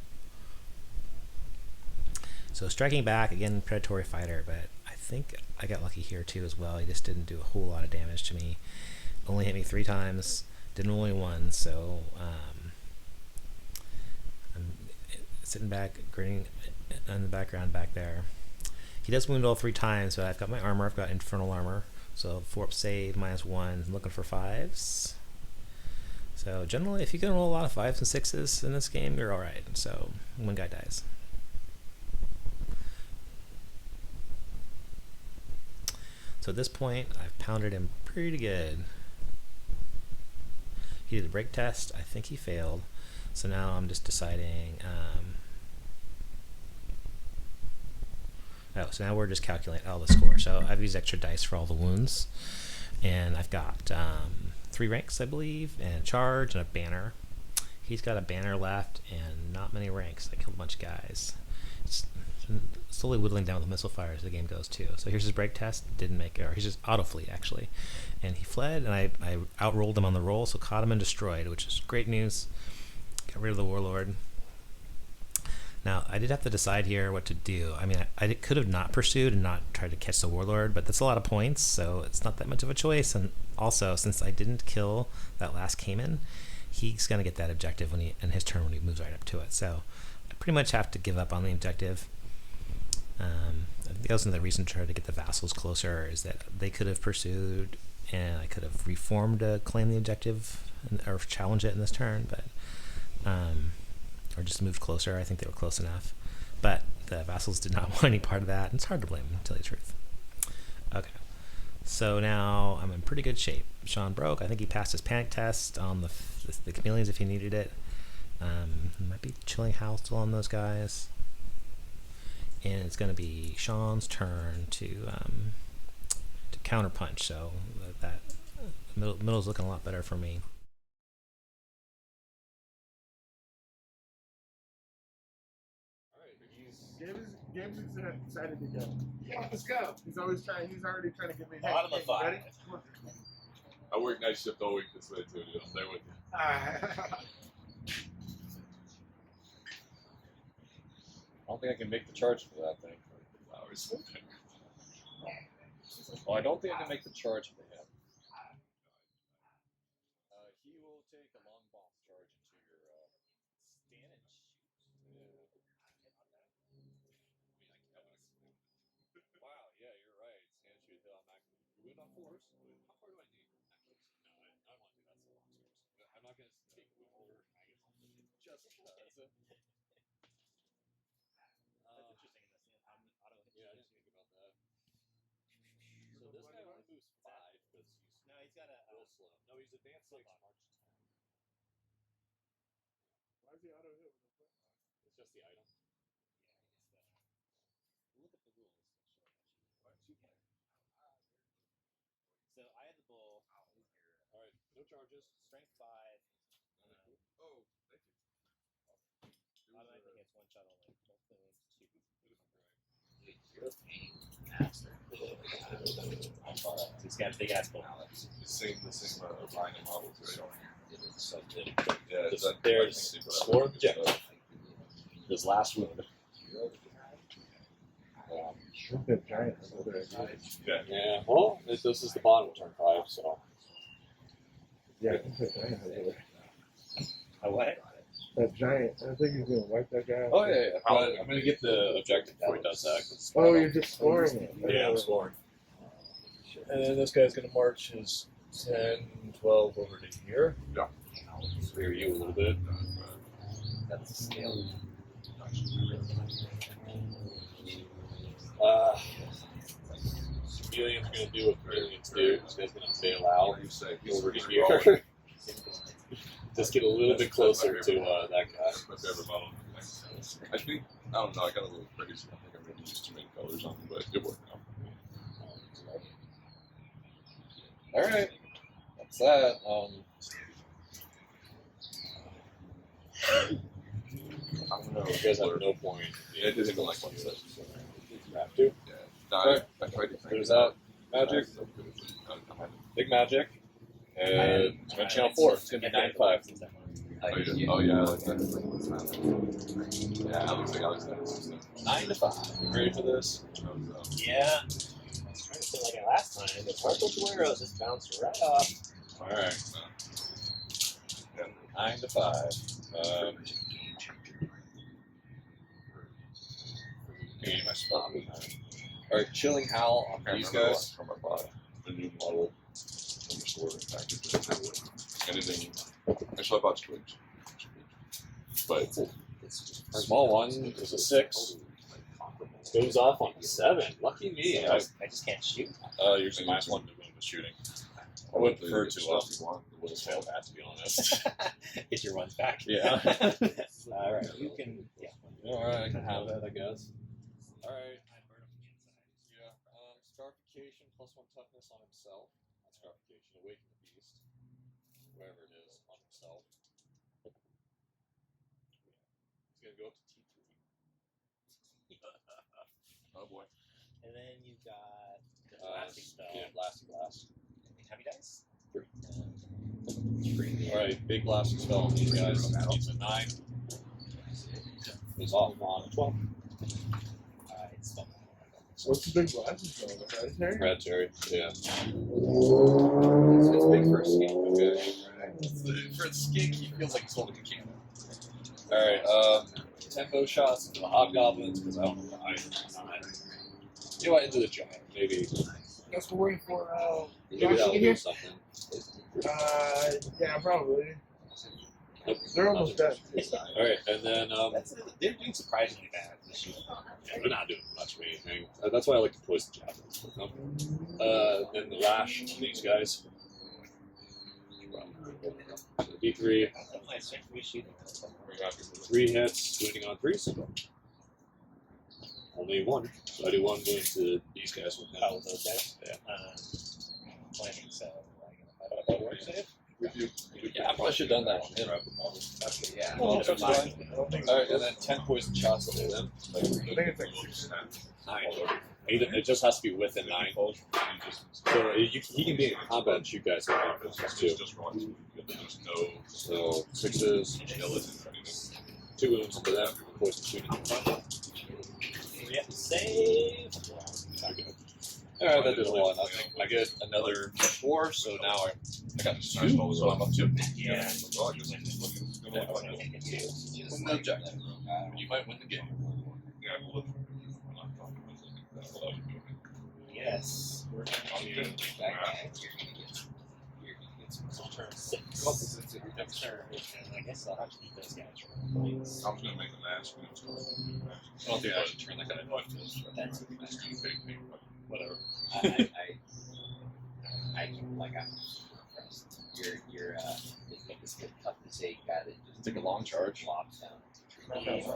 So striking back, again, predatory fighter, but I think I got lucky here too as well. He just didn't do a whole lot of damage to me. Only hit me 3 times, didn't roll only 1, so I'm sitting back, grinning in the background back there. He does wound all 3 times, but I've got my armor, I've got infernal armor, so 4 up save, -1, looking for 5s. So generally, if you can roll a lot of 5s and 6s in this game, you're alright. So 1 guy dies. So at this point, I've pounded him pretty good. He did a break test. I think he failed. So now I'm just deciding. So now we're just calculating all the score. So I've used extra dice for all the wounds, and I've got 3 ranks, I believe, and a charge and a banner. He's got a banner left and not many ranks. I killed a bunch of guys. It's slowly whittling down with the missile fire as the game goes too. So here's his break test. Didn't make it, or he's just auto fleet actually, and he fled, and I outrolled him on the roll, so caught him and destroyed, which is great news. Got rid of the warlord. Now I did have to decide here what to do. I mean, I could have not pursued and not tried to catch the warlord, but that's a lot of points, so it's not that much of a choice. And also, since I didn't kill that last Cayman, he's gonna get that objective when in his turn when he moves right up to it. So I pretty much have to give up on the objective. I think that was another reason to try to get the vassals closer, is that they could have pursued, and I could have reformed to claim the objective or challenge it in this turn. But or just moved closer. I think they were close enough. But the vassals did not want any part of that, and it's hard to blame them, to tell you the truth. Okay. So now I'm in pretty good shape. Sean broke. I think he passed his panic test on the chameleons if he needed it. Might be Chilling Howl still on those guys. And it's going to be Sean's turn to counterpunch. So that middle's looking a lot better for me.
Gabe's excited to go.
Yeah, let's go.
He's already trying to get me.
Bottom of 5.
Ready?
I work night shift all week this way too, dude. I'll stay with you.
I don't think I can make the charge for that thing. Well, I don't think I can make the charge for him. He will take a long bomb charge into your stand and shoot. Wow, yeah, you're right. Stand and shoot. You're on force. How far do I need? No, I don't want to do that so long. I'm not going to take wound order. Just
That's interesting. Auto hit.
yeah, I didn't think about that. So this guy only moves 5 because he's
No, he's got a
real slow. No, he's advanced 6, March 10.
Why is the auto hit with the foot?
It's just the item.
look at the rules. So I had the bull.
Alright, no charges.
Strength 5.
Oh, thank you.
Automatically gets 1 shot only. Multiple wounds 2.
You're a pain master.
He's got a big ass bull.
The same line of models, right?
There's score objective. His last wound.
That giant is over there.
Yeah, well, this is the bottom of turn 5, so.
Yeah, I think that giant is over there.
A what?
That giant. I think he's gonna wipe that guy out.
Oh, yeah, yeah.
I'm going to get the objective before he does that.
Oh, you're just scoring it.
Yeah, I'm scoring.
And then this guy's going to march his 10, 12 over to here.
Clear you a little bit.
That's the scale.
Chameleon's going to do what chameleons do. This guy's going to bail out
You say
over to here. Just get a little bit closer to that guy.
my favorite model. I think, I don't know, I got a little crazy. I think I'm going to use too many colors on them, but it worked out.
Alright. That's that.
I don't know.
You guys have no point.
Yeah, it didn't even like 1 set.
You have to.
Yeah. No, I tried to think.
There's that. Magic. Big magic. And on channel 4. It's going to be 9-5.
Oh, yeah, I like that. Yeah, I looks like
9-5. Ready for this?
Yeah. I was trying to say like it last time, but Marco Guerrero just bounced right off.
Alright. 9-5. Give me my spot. Alright, Chilling Howl on these guys.
From my body. The new model. From the store. Anything. Actually, I bought Twitch. But
Small one is a 6.
Goes off on 7. Lucky me.
I just can't shoot.
Usually minus 1 to win with shooting. I would prefer to just fail that, to be honest.
Get your ones back.
Yeah.
Alright, you can. Yeah.
Alright, I can have that, I guess. Alright. Yeah. Scarification +1 toughness on himself. Not scarification, awaken the beast. Whatever it is, on himself. He's gonna go up to T3.
oh boy.
And then you've got the blasting spell.
Yeah, blasting blast.
How many dice?
3. Alright, big blasting spell on these guys. He's a 9.
Goes off on 12.
It's
What's the big glasses on? The hereditary?
Hereditary. Yeah.
It's big for a skink, okay. For a skink, he feels like he's holding a cannon. Alright, 10 bow shots into the hobgoblins, because I don't know why. You know what, into the giant, maybe.
Guess we're waiting for
Maybe that'll do something.
yeah, probably. They're almost dead.
All right, and then
They're doing surprisingly bad this year.
they're not doing much of anything. That's why I like to poison javelins with them. Then the lash on these guys. So D3, 3 hits, wounding on 3s. Only 1. So I do 1 wound to these guys with
Oh, those guys?
Yeah.
Planning, so like a work save?
Yeah, I probably should have done that one.
Yeah.
Well,
That's
that's
fine.
fine. I don't think
Alright, and then 10 poison shots to them.
I think it's like 6.
9. It just has to be within 9. So he can be in combat and shoot guys with offenses too. So 6s, 2 wounds into them, poison shooting.
We have to save.
Alright, that did a lot. I get another 4, so now I got 2, so I'm up to.
Yeah.
Win the objective. You might win the game.
Yes. We're going to
You're gonna get some
turn 6. Next turn. And I guess I'll have to keep those guys from points.
I'm gonna make a mask.
I don't think I should turn that guy into
That's
Whatever.
I can like I'm impressed. You're it's good tough to say guy that just
Take a long charge.
flops down.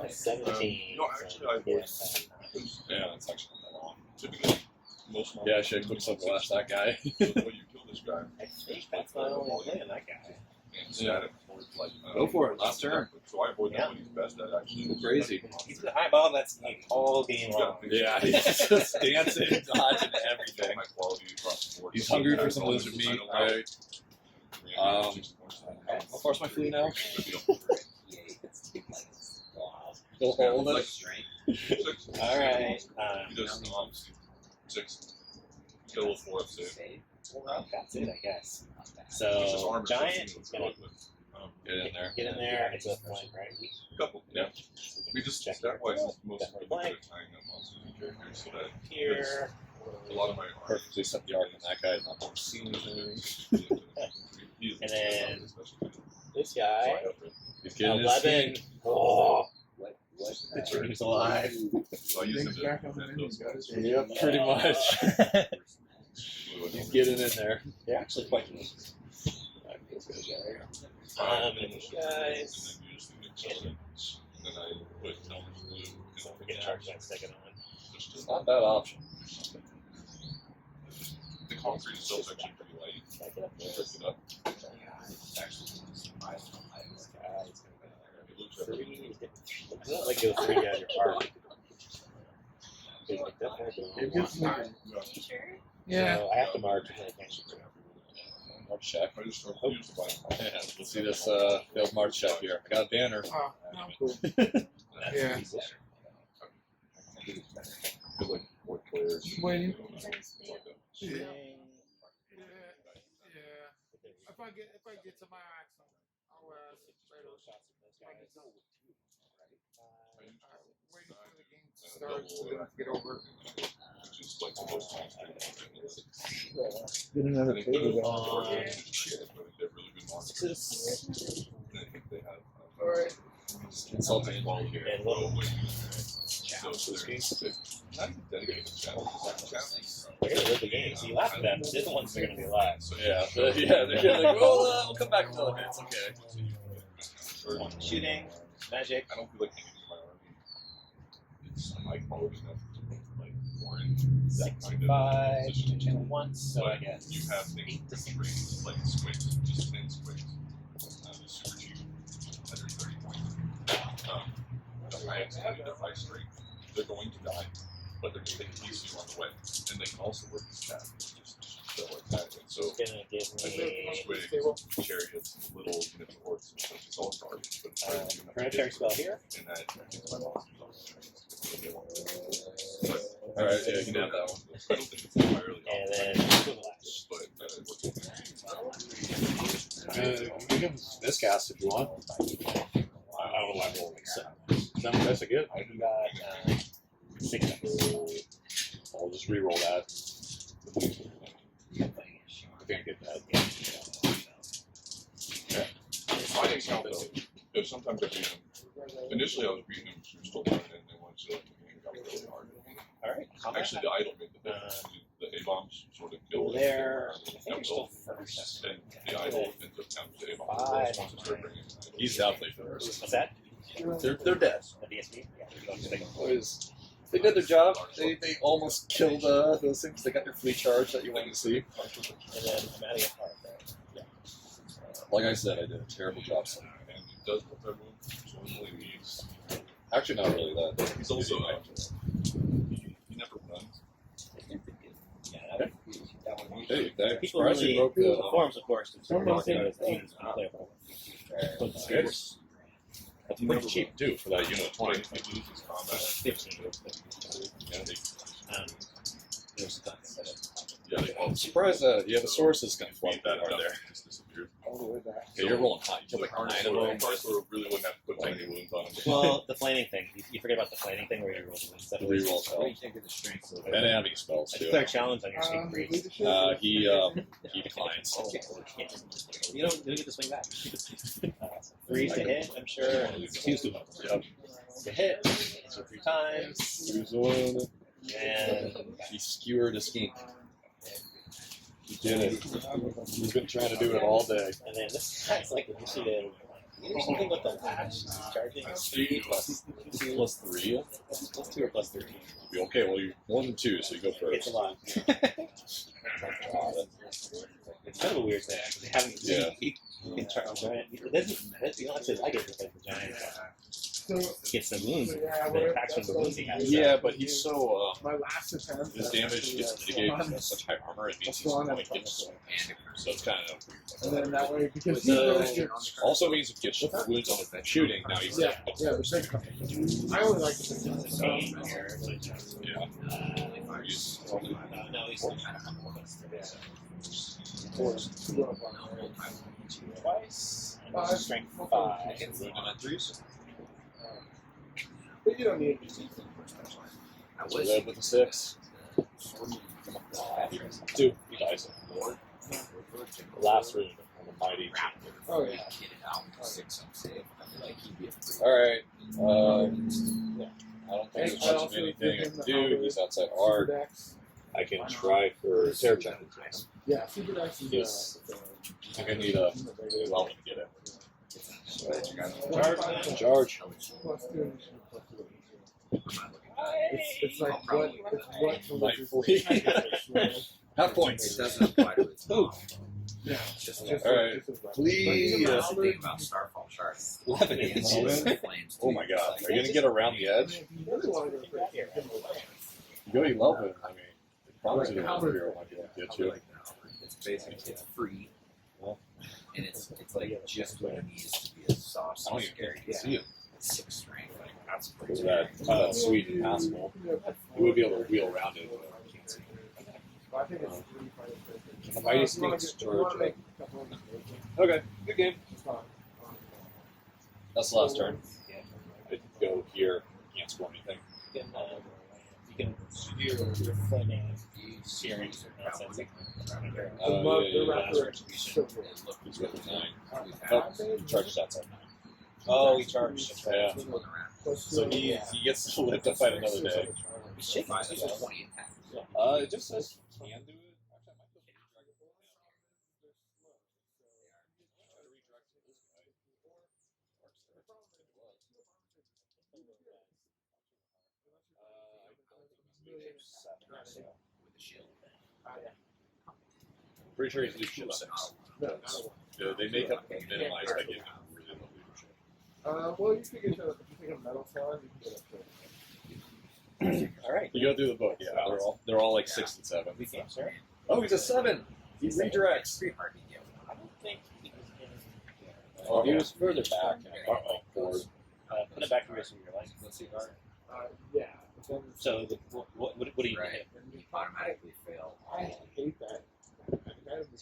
17.
No, actually, I would.
Yeah, it's actually not that long.
Typically, most.
Yeah, I should have quick sub blast that guy.
So the way you kill this guy.
I think that's my only play in that guy.
And static for like.
Go for it, last turn.
So I avoid that when he's best at actually.
Go crazy.
He's an eyeball that's like all game long.
Yeah, he's just dancing, dodging everything.
High quality across the board.
He's hungry for some lizard meat, right? I'll force my flea now. Still hold it.
Alright.
He does 6. Kill with 4 save.
That's it, I guess.
It's just
So,
armor
Giant
section,
is going to
Get in there.
get in there. It's a flank, right?
Couple.
Yeah.
We just
Check
that way most of
Definitely
the good
blank.
at tying up monsters and characters so that
Here.
a lot of my
Perfectly set the arc on that guy. Not seen anything.
And then this guy.
He's getting his
11.
feet.
Oh,
What
the dream's alive.
So I use
Things
him
back
to
on the
prevent
menus,
those
guys.
Yep, pretty much. He's getting in there.
They're actually quite neat. You guys.
And then I put Elmer's Blue.
So we're going to charge that second on.
It's not a bad option.
The concrete itself is actually pretty light.
Back it up there.
Pick it up.
It's actually surprised on
This guy's
It looks
going to
like
be 3. It's not like you'll 3 down your party.
It gives me.
Yeah. So I have to march and then I can't shoot.
March check.
I just start using the
Yeah, let's see this failed march check here. I got a banner.
Oh, no, cool.
That's
Yeah.
easy.
feel like 4 players.
Just waiting.
Yeah.
Yeah. If I get to my accent, I'll waiting for the game to start so they don't get over.
Which is like the most times.
Get another
I think
table
they're
going.
they're really good monsters. And I think they have.
Alright.
Consulting.
And little.
So they're not even dedicated to channels.
They're going to live the game, so you laugh at them. They're the ones that are going to be alive.
So
Yeah, they're gonna like, well, we'll come back another minute. It's okay.
Shooting, magic.
I don't feel like anything in my army. It's high quality enough to like warrant that kind of
65
position.
channel once, so I
But
guess
you have things
8 to
that
6.
raise like squigs, just 10 squigs. Super cheap, 130 points. The highest identified strength. They're going to die, but they're going to tease you on the way. And they can also work as staff. Just show like that. And so
It's going to give me
squigs, chariots, little units of horses, and such is all garbage. But it's better than you have to
hereditary
get
spell here.
and that gets my monsters on.
Alright, yeah, you can have that one.
I don't think it's entirely
And
off,
then Flash.
but it works.
You can miscast if you want. I don't like rolling 7. 7 dice are good.
I got 6 dice.
I'll just re-roll that. I think I get that.
I didn't count though. Yeah, sometimes I beat him. Initially, I was beating him through still running, and then once the game got really hard.
All right.
Actually, the idol made the difference. The A-bombs sort of killed it.
There. I think you're still first.
And the idol ends up counting the A-bombs.
Five.
Once you start bringing in the
He's definitely first.
What's that?
They're dead.
The DSP?
They did their job. They almost killed those things. They got their fleet charge that you wanted to see.
And then I'm adding a part there.
Like I said, I did a terrible job.
And he does put that wound, so he's
Actually, not really that.
he's also he never runs.
Yeah, that one.
Hey, that
People
surprised
really
you broke
the
the.
forums, of course, it's
Some
really
of them
it's
say-
unplayable.
That's good. That's pretty cheap too for that unit. 20.
He loses combat.
15.
Yeah,
There's guns.
I'm surprised that the source is going to flunk
beat
that
that
hard there.
Just disappeared.
All the way back.
Yeah, you're rolling hot. You killed like 9 of them.
Carnivore really wouldn't have to put too many wounds on him.
Well, the flaning thing. You forget about the flaning thing where you roll the wins.
Reroll
What do you
spells.
think of the strengths of
And enemy spells
I
too.
declare a challenge on your screen freeze.
Leadership?
He declines.
You don't get to swing back. 3 to hit, I'm sure. 2 to hit. So 3 times.
Use the wound.
And
He skewered a skink. He did it. He's been trying to do it all day.
and then this guy's like initiative. You know something with the lash? He's charging
3 plus 3.
plus 2 or plus 13.
Okay, well, you're 1 and 2, so you go
It's
first.
a lot. It's kind of a weird thing. They haven't.
Yeah.
He can charge giant. It doesn't. You don't actually like it because the giant gets the wounds. The attacks from the wounds he has.
Yeah, but he's so.
My last attempt.
His damage gets mitigated because he has such high armor, it means he's going to get. So it's kind of.
And then that way, because he
So,
really did.
also means if he gets wounds on his shooting, now he's
Yeah, yeah, the big I only like the
No, he's twice. And strength 5.
But you don't need it.
So red with a 6. 2. He dies. Last rune on the mighty.
Oh, yeah.
Alright. I don't think there's much of anything I can do. He's outside art. I can try for Terror Check.
Yeah, Super Dex is
Yes. I'm going to need a well to get it. Charge.
plus 2 initiative plus 2. It's like what
Might flee. Half points.
It doesn't apply to its
Yeah,
just
Alright. Flee.
That's the thing about Starfall Shards.
11 inches.
Flames
Oh my god. Are you going to get around the edge?
you really want to go for it.
You go, you love it. I mean, probably the hero might be able to get you.
It's basically it's free, and it's like just what it needs to be a sauce.
I don't even
scary.
think you can see it.
It's 6 strength. Like that's
Look
pretty.
at that sweet and passable. You would be able to wheel around it.
I think it's
The mighty sneaks charge. Okay, good game. That's the last turn. I go here. Can't score anything.
You can do your flaming searing nonsense.
He's with a 9. Oh, he charges outside 9.
Oh, he charged. That's right.
Yeah. So he gets to live to fight another day.
He's shaking.
It's 20 attack.
It just says he can do it. Actually, I might go redirect it.
With the shield.
Pretty sure he's leadership 6. Yeah, they make up minimize by giving him really low leadership.
Well, you could get if you take a metal slide, you can get up to.
All right.
You go through the book, yeah. They're all like 6 and 7.
We can, sir.
Oh, he's a 7. He redirects.
Pretty hard to get.
I don't think he was in.
Oh, he was further back. Forward.
Put it back to the rest of your life.
Let's see.
Yeah. But then,
So, what do you
Right.
hit?
You automatically fail.
I hate that.
So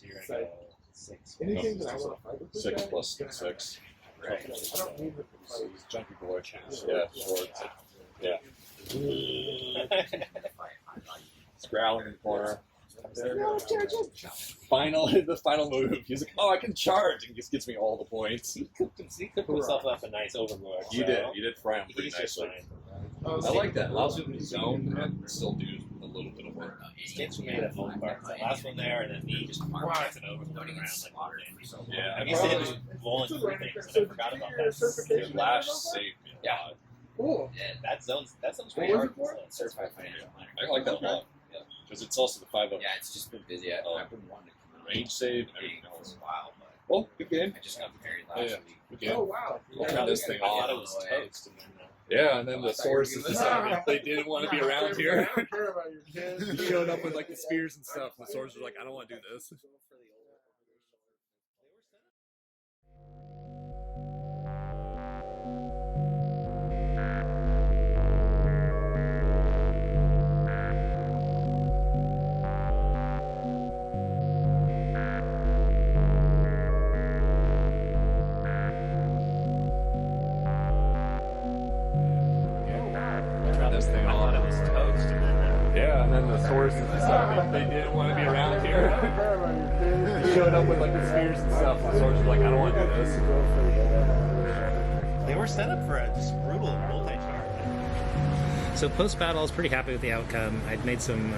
you're
It's
going to
like,
go 6.
anything that I want to fight with this
6
guy,
plus
is gonna
6.
Right.
happen. I don't need him to fight.
He's a junkie boy. Yeah, short. Yeah. He's growling in the corner. The final move. He's like, oh, I can charge, and he just gets me all the points.
He cooked himself up a nice overlord.
You did fry him pretty
He's just
nicely.
fine.
I like that. Allows him to zone and still do a little bit of work.
Skins made a full part. The last one there, and then me just gets an overlord around like all day.
Yeah,
I'm used to him just rolling through things, and I forgot about that.
Your lash saved me.
Yeah.
Cool.
That zone's
What
pretty
was
hard.
it for?
Certified financial planner.
I like that a lot. Because it's also the 5 up
Yeah, it's just been busy. I've been wanting to come out.
range save and
Being
everything
for
else.
a while, but
Oh, good game.
I just got married
Oh,
last
yeah.
week.
Good game.
Oh wow.
We'll turn this thing
I thought
off.
it was toast, and then
Yeah, and then the
I thought you were
sources
gonna-
decided they didn't want to be around here.
I don't care about your kids.
He showed up with like the spears and stuff. The swords were like, I don't want to do this. Turn this thing
I thought
on.
it was toast, and then
Yeah, and then the sources decided they didn't want to be around
I don't
here.
care about your kids.
He showed up with like the spears and stuff. The swords were like, I don't want to do this.
they were set up for a just brutal multi-charge.
So post-battle, I was pretty happy with the outcome. I'd made some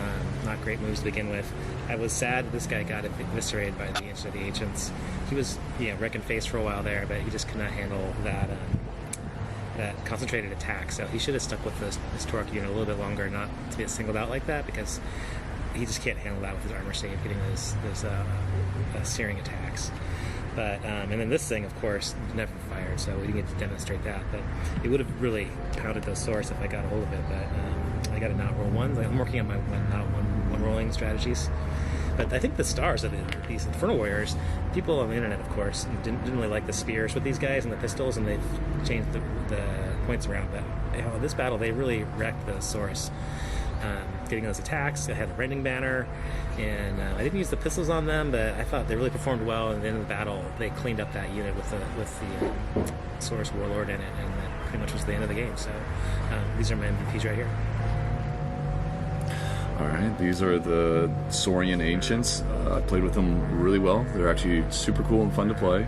not great moves to begin with. I was sad this guy got eviscerated by the Ancient of the Ancients. He was, wrecking face for a while there, but he just could not handle that concentrated attack. So he should have stuck with this Torque unit a little bit longer, not to get singled out like that, because he just can't handle that with his armor save, getting those searing attacks. But and then this thing, of course, never fired, so we didn't get to demonstrate that. But it would have really pounded those swords if I got a hold of it. But I got to not roll one. I'm working on my not one rolling strategies. But I think the stars of these Infernal Warriors, people on the internet, of course, didn't really like the spears with these guys and the pistols, and they've changed the points around. But this battle, they really wrecked the source. Getting those attacks, I had the rending banner, and I didn't use the pistols on them, but I thought they really performed well. And then in the battle, they cleaned up that unit with the Source Warlord in it, and that pretty much was the end of the game. So these are my MVPs right here.
Alright, these are the Saurian Ancients. I played with them really well. They're actually super cool and fun to play.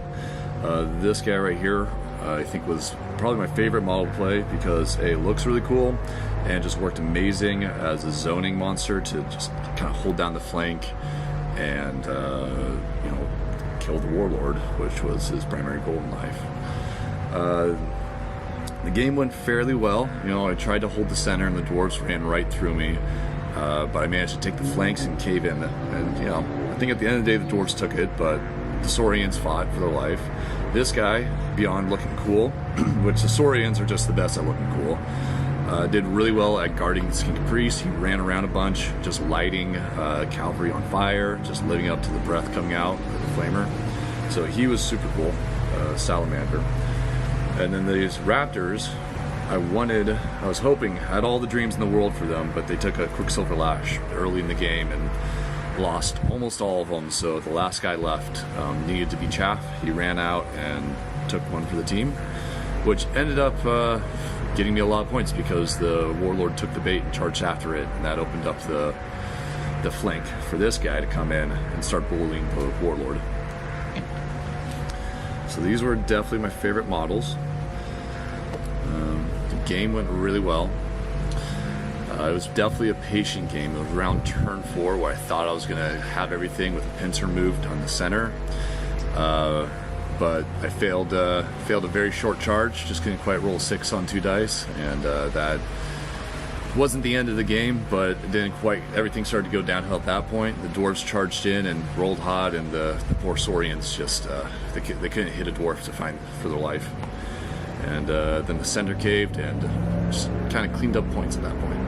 This guy right here, I think was probably my favorite model to play because A, it looks really cool and just worked amazing as a zoning monster to just kind of hold down the flank and, kill the Warlord, which was his primary goal in life. The game went fairly well. I tried to hold the center and the dwarves ran right through me. But I managed to take the flanks and cave in. And, I think at the end of the day, the dwarves took it, but the Saurians fought for their life. This guy, beyond looking cool, which the Saurians are just the best at looking cool, did really well at guarding the Skink Priest. He ran around a bunch, just lighting cavalry on fire, just living up to the breath coming out of the flamer. So he was super cool, Salamander. And then these Raptors, I was hoping, had all the dreams in the world for them, but they took a Quicksilver Lash early in the game and lost almost all of them, so the last guy left needed to be Chaff. He ran out and took one for the team, which ended up getting me a lot of points because the Warlord took the bait and charged after it, and that opened up the flank for this guy to come in and start bullying the Warlord. So these were definitely my favorite models. The game went really well. It was definitely a patient game. It was around turn 4 where I thought I was going to have everything with the pincer moved on the center. But I failed a very short charge, just couldn't quite roll 6 on 2 dice, and that wasn't the end of the game, but it didn't quite, everything started to go downhill at that point. The dwarves charged in and rolled hot, and the poor Saurians just, they couldn't hit a dwarf to find for their life. And then the center caved and just kind of cleaned up points at that point.